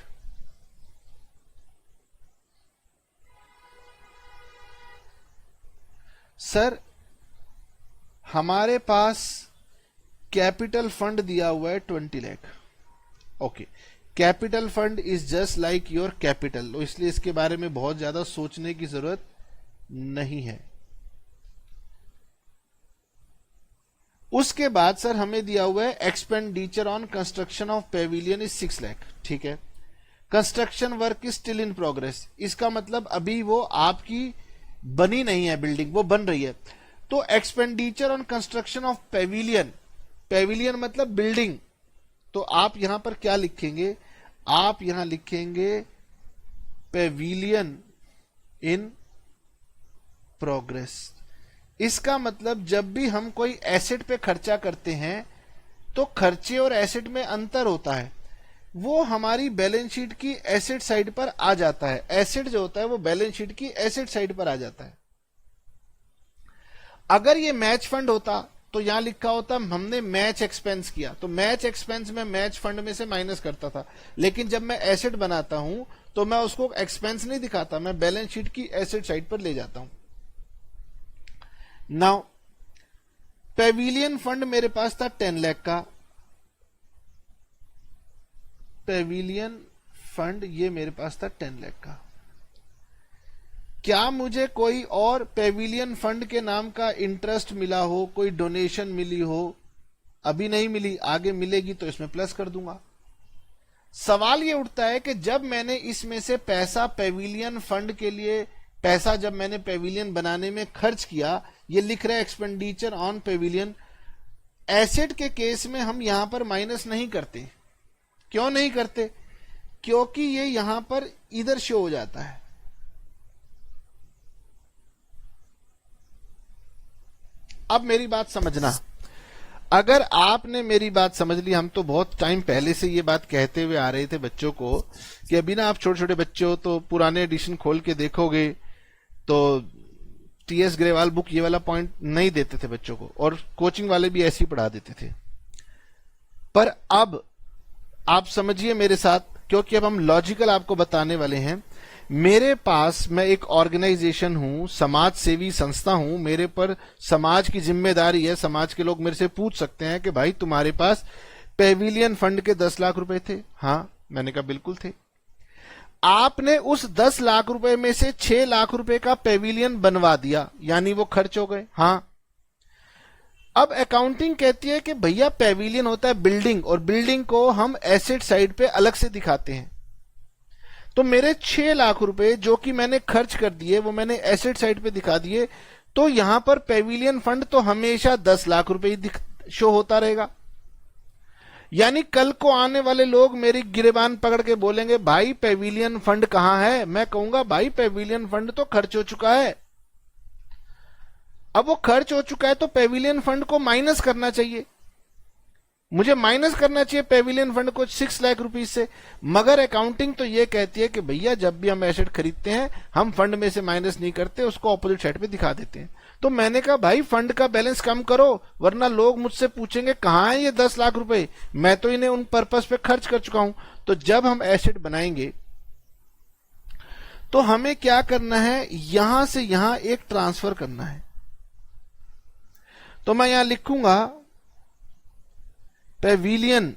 सर हमारे पास कैपिटल फंड दिया हुआ है 20 lakh. Okay, capital fund is just like your capital, तो इसलिए इसके बारे में बहुत ज्यादा सोचने की जरूरत नहीं है। उसके बाद सर हमें दिया हुआ है expenditure on construction of Pavilion is 6 lakh. ठीक है, construction work is still in progress, इसका मतलब अभी वो आपकी बनी नहीं है बिल्डिंग, वो बन रही है। तो expenditure on construction of Pavilion, Pavilion मतलब बिल्डिंग, तो आप यहां पर क्या लिखेंगे, आप यहां लिखेंगे पेविलियन इन प्रोग्रेस। इसका मतलब जब भी हम कोई एसेट पे खर्चा करते हैं तो खर्चे और एसेट में अंतर होता है, वो हमारी बैलेंस शीट की एसेट साइड पर आ जाता है। एसेट जो होता है वो बैलेंस शीट की एसेट साइड पर आ जाता है। अगर ये मैच फंड होता तो यहां लिखा होता हमने मैच एक्सपेंस किया, तो मैच एक्सपेंस में मैच फंड में से माइनस करता था। लेकिन जब मैं एसेट बनाता हूं तो मैं उसको एक्सपेंस नहीं दिखाता, मैं बैलेंस शीट की एसेट साइड पर ले जाता हूं। नाउ पेविलियन फंड मेरे पास था 10 लाख का, पेविलियन फंड ये मेरे पास था 10 लाख का। क्या मुझे कोई और पेविलियन फंड के नाम का इंटरेस्ट मिला हो, कोई डोनेशन मिली हो? अभी नहीं मिली, आगे मिलेगी तो इसमें प्लस कर दूंगा। सवाल ये उठता है कि जब मैंने इसमें से पैसा पेविलियन फंड के लिए, पैसा जब मैंने पेविलियन बनाने में खर्च किया, ये लिख रहा है एक्सपेंडिचर ऑन पेविलियन, एसेट के केस में हम यहां पर माइनस नहीं करते। क्यों नहीं करते? क्योंकि ये यहां पर इधर शो हो जाता है। अब मेरी बात समझना, अगर आपने मेरी बात समझ ली, हम तो बहुत टाइम पहले से ये बात कहते हुए आ रहे थे बच्चों को कि अभी ना आप छोटे छोटे बच्चे हो तो पुराने एडिशन खोल के देखोगे तो टीएस ग्रेवाल बुक ये वाला पॉइंट नहीं देते थे बच्चों को, और कोचिंग वाले भी ऐसे ही पढ़ा देते थे। पर अब आप समझिए मेरे साथ, क्योंकि अब हम लॉजिकल आपको बताने वाले हैं। मेरे पास, मैं एक ऑर्गेनाइजेशन हूं, समाज सेवी संस्था हूं, मेरे पर समाज की जिम्मेदारी है। समाज के लोग मेरे से पूछ सकते हैं कि भाई तुम्हारे पास पेविलियन फंड के 10 लाख रुपए थे? हाँ, मैंने कहा बिल्कुल थे। आपने उस 10 लाख रुपए में से 6 लाख रुपए का पेविलियन बनवा दिया, यानी वो खर्च हो गए। हाँ, अब अकाउंटिंग कहती है कि भैया पेविलियन होता है बिल्डिंग, और बिल्डिंग को हम एसेट साइड पे अलग से दिखाते हैं। तो मेरे 6 लाख रुपए जो कि मैंने खर्च कर दिए वो मैंने एसेट साइड पे दिखा दिए, तो यहां पर पेविलियन फंड तो हमेशा 10 लाख रुपए ही शो होता रहेगा। यानी कल को आने वाले लोग मेरी गिरेबान पकड़ के बोलेंगे भाई पेविलियन फंड कहां है, मैं कहूंगा भाई पेविलियन फंड तो खर्च हो चुका है। अब वो खर्च हो चुका है तो पेविलियन फंड को माइनस करना चाहिए, मुझे माइनस करना चाहिए पेविलियन फंड को 6 लाख रुपीस से। मगर अकाउंटिंग तो ये कहती है कि भैया जब भी हम एसेट खरीदते हैं हम फंड में से माइनस नहीं करते, उसको ऑपोजिट साइड पे दिखा देते हैं। तो मैंने कहा भाई फंड का बैलेंस कम करो, वरना लोग मुझसे पूछेंगे कहां है ये 10 लाख रुपए, मैं तो इन्हें उन पर्पस पे खर्च कर चुका हूं। तो जब हम एसेट बनाएंगे तो हमें क्या करना है, यहां से यहां एक ट्रांसफर करना है। तो मैं यहां लिखूंगा पेविलियन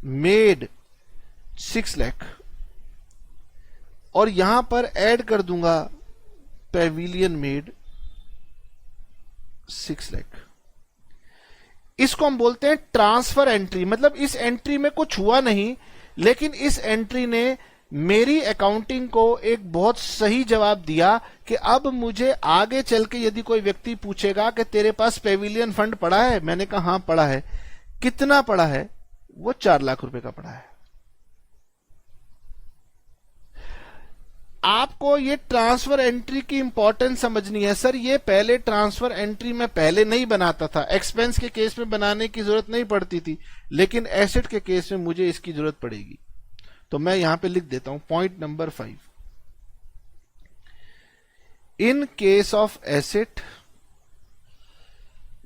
मेड 6 लाख, और यहां पर ऐड कर दूंगा पेविलियन मेड 6 लाख। इसको हम बोलते हैं ट्रांसफर एंट्री। मतलब इस एंट्री में कुछ हुआ नहीं, लेकिन इस एंट्री ने मेरी अकाउंटिंग को एक बहुत सही जवाब दिया कि अब मुझे आगे चल के यदि कोई व्यक्ति पूछेगा कि तेरे पास पेविलियन फंड पड़ा है, मैंने कहा हां पड़ा है। कितना पड़ा है? वो 4 लाख रुपए का पड़ा है। आपको ये ट्रांसफर एंट्री की इंपॉर्टेंस समझनी है। सर ये पहले ट्रांसफर एंट्री में पहले नहीं बनाता था, एक्सपेंस के केस में बनाने की जरूरत नहीं पड़ती थी, लेकिन एसेट के केस में मुझे इसकी जरूरत पड़ेगी। तो मैं यहां पे लिख देता हूं point number 5, in case of asset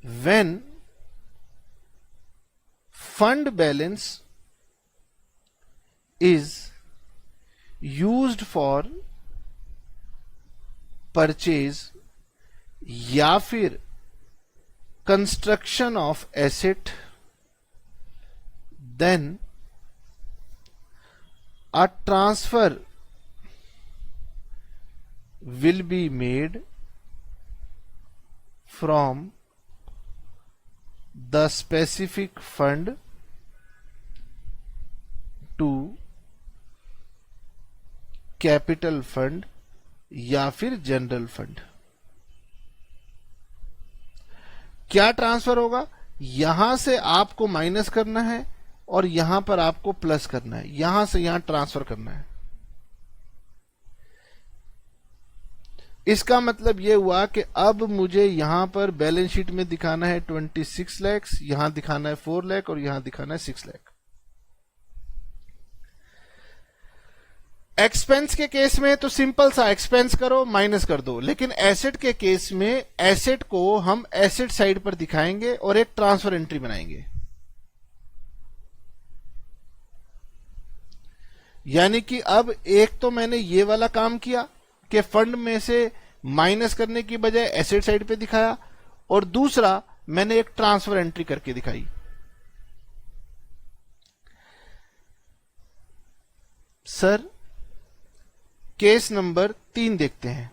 when fund balance is used for purchase या फिर construction of asset, then a transfer will be made from the specific fund to capital fund या फिर जनरल फंड। क्या transfer होगा? यहां से आपको minus करना है और यहां पर आपको प्लस करना है, यहां से यहां ट्रांसफर करना है। इसका मतलब यह हुआ कि अब मुझे यहां पर बैलेंस शीट में दिखाना है 26 लाख, यहां दिखाना है 4 लाख और यहां दिखाना है 6 लाख। एक्सपेंस के केस में तो सिंपल सा एक्सपेंस करो माइनस कर दो, लेकिन एसेट के केस में एसेट को हम एसेट साइड पर दिखाएंगे और एक ट्रांसफर एंट्री बनाएंगे। यानी कि अब एक तो मैंने ये वाला काम किया कि फंड में से माइनस करने की बजाय एसेट साइड पे दिखाया, और दूसरा मैंने एक ट्रांसफर एंट्री करके दिखाई। सर केस नंबर 3 देखते हैं।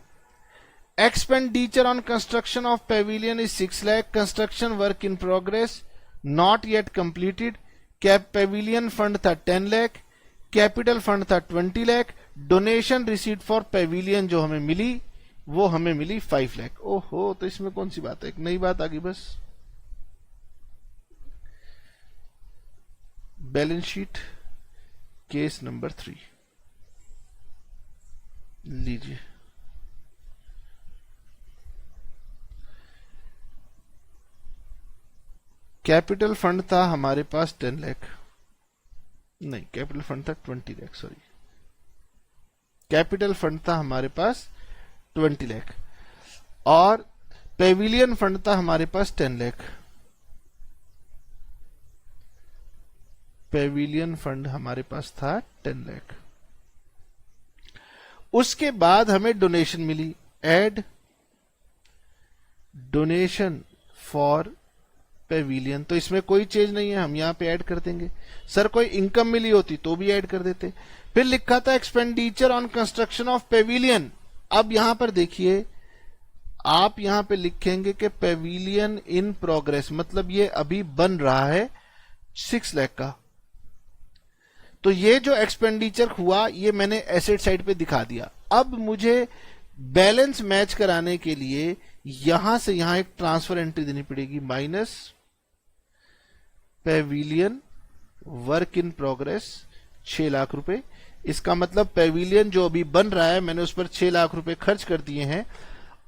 Expenditure on construction of Pavilion is 6 lakh, construction work in progress, not yet completed, cap Pavilion fund था 10 लाख, कैपिटल फंड था 20 lakh, donation receipt for Pavilion जो हमें मिली वो हमें मिली 5 लाख। ओहो, तो इसमें कौन सी बात है, एक नई बात आ गई बस। बैलेंस शीट केस नंबर 3 लीजिए। कैपिटल फंड था हमारे पास 10 लाख, नहीं कैपिटल फंड था 20 लाख, सॉरी, कैपिटल फंड था हमारे पास 20 लाख और पेविलियन फंड था हमारे पास 10 लाख। पेविलियन फंड हमारे पास था 10 लाख। उसके बाद हमें डोनेशन मिली, एड डोनेशन फॉर पेविलियन, तो इसमें कोई चेंज नहीं है, हम यहां पे ऐड कर देंगे। सर कोई इनकम मिली होती तो भी ऐड कर देते। फिर लिखा था expenditure on construction of Pavilion. अब यहां पर देखिए, आप यहां पे लिखेंगे कि पेविलियन इन प्रोग्रेस, मतलब ये अभी बन रहा है 6 लाख का। तो ये जो एक्सपेंडिचर हुआ ये मैंने एसेट साइड पे दिखा दिया। अब मुझे बैलेंस मैच कराने के लिए यहां से यहां एक ट्रांसफर एंट्री देनी पड़ेगी, minus Pavilion work in progress 6 lakh रुपए। इसका मतलब पेविलियन जो अभी बन रहा है मैंने उस पर 6 लाख रुपए खर्च कर दिए हैं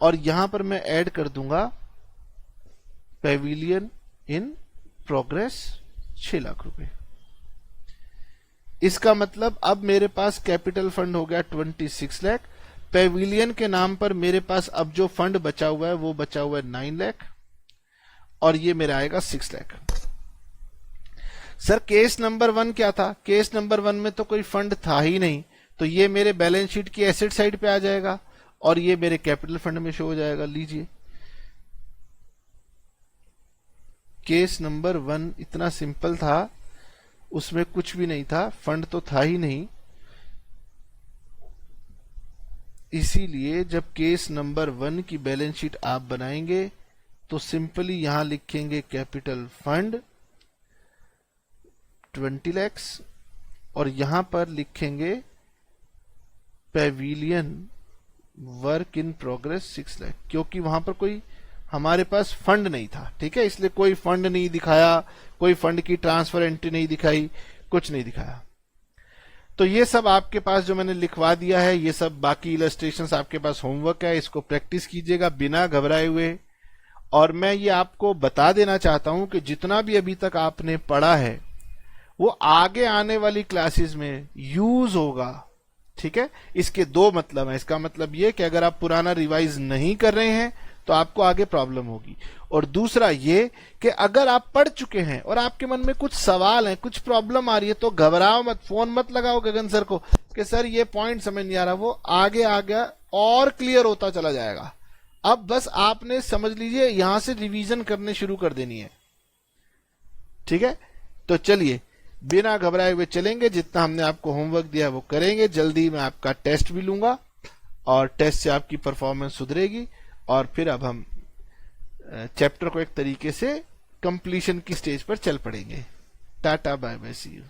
और यहां पर मैं ऐड कर दूंगा पेविलियन इन प्रोग्रेस 6 लाख रुपए। इसका मतलब अब मेरे पास कैपिटल फंड हो गया 26 लाख, पेविलियन के नाम पर मेरे पास अब जो फंड बचा हुआ है वो बचा हुआ है 9 लाख और ये मेरा आएगा 6 लाख। सर केस नंबर 1 क्या था? केस नंबर 1 में तो कोई फंड था ही नहीं, तो ये मेरे बैलेंस शीट की एसेट साइड पे आ जाएगा और ये मेरे कैपिटल फंड में शो हो जाएगा। लीजिए, केस नंबर 1 इतना सिंपल था, उसमें कुछ भी नहीं था, फंड तो था ही नहीं। इसीलिए जब केस नंबर 1 की बैलेंस शीट आप बनाएंगे तो सिंपली यहां लिखेंगे कैपिटल फंड 20 लाख और यहां पर लिखेंगे Pavilion work in progress 6 lakh, क्योंकि वहां पर कोई हमारे पास फंड नहीं था। ठीक है, इसलिए कोई फंड नहीं दिखाया, कोई फंड की ट्रांसफर एंट्री नहीं दिखाई, कुछ नहीं दिखाया। तो ये सब आपके पास जो मैंने लिखवा दिया है, ये सब बाकी इलस्ट्रेशंस आपके पास होमवर्क है, इसको प्रैक्टिस कीजिएगा बिना घबराए हुए। और मैं ये आपको बता देना चाहता हूं कि जितना भी अभी तक आपने पढ़ा है वो आगे आने वाली क्लासेस में यूज होगा। ठीक है, इसके दो मतलब है। इसका मतलब ये कि अगर आप पुराना रिवाइज नहीं कर रहे हैं तो आपको आगे प्रॉब्लम होगी, और दूसरा ये कि अगर आप पढ़ चुके हैं और आपके मन में कुछ सवाल है, कुछ प्रॉब्लम आ रही है, तो घबराओ मत, फोन मत लगाओ गगन सर को कि सर ये पॉइंट समझ नहीं आ रहा। वो आगे आगे और क्लियर होता चला जाएगा। अब बस आपने समझ लीजिए यहां से रिवीजन करने शुरू कर देनी है। ठीक है, तो चलिए बिना घबराए हुए चलेंगे। जितना हमने आपको होमवर्क दिया वो करेंगे। जल्दी मैं आपका टेस्ट भी लूंगा और टेस्ट से आपकी परफॉर्मेंस सुधरेगी और फिर अब हम चैप्टर को एक तरीके से कंप्लीशन की स्टेज पर चल पड़ेंगे। Tata, bye bye, see you.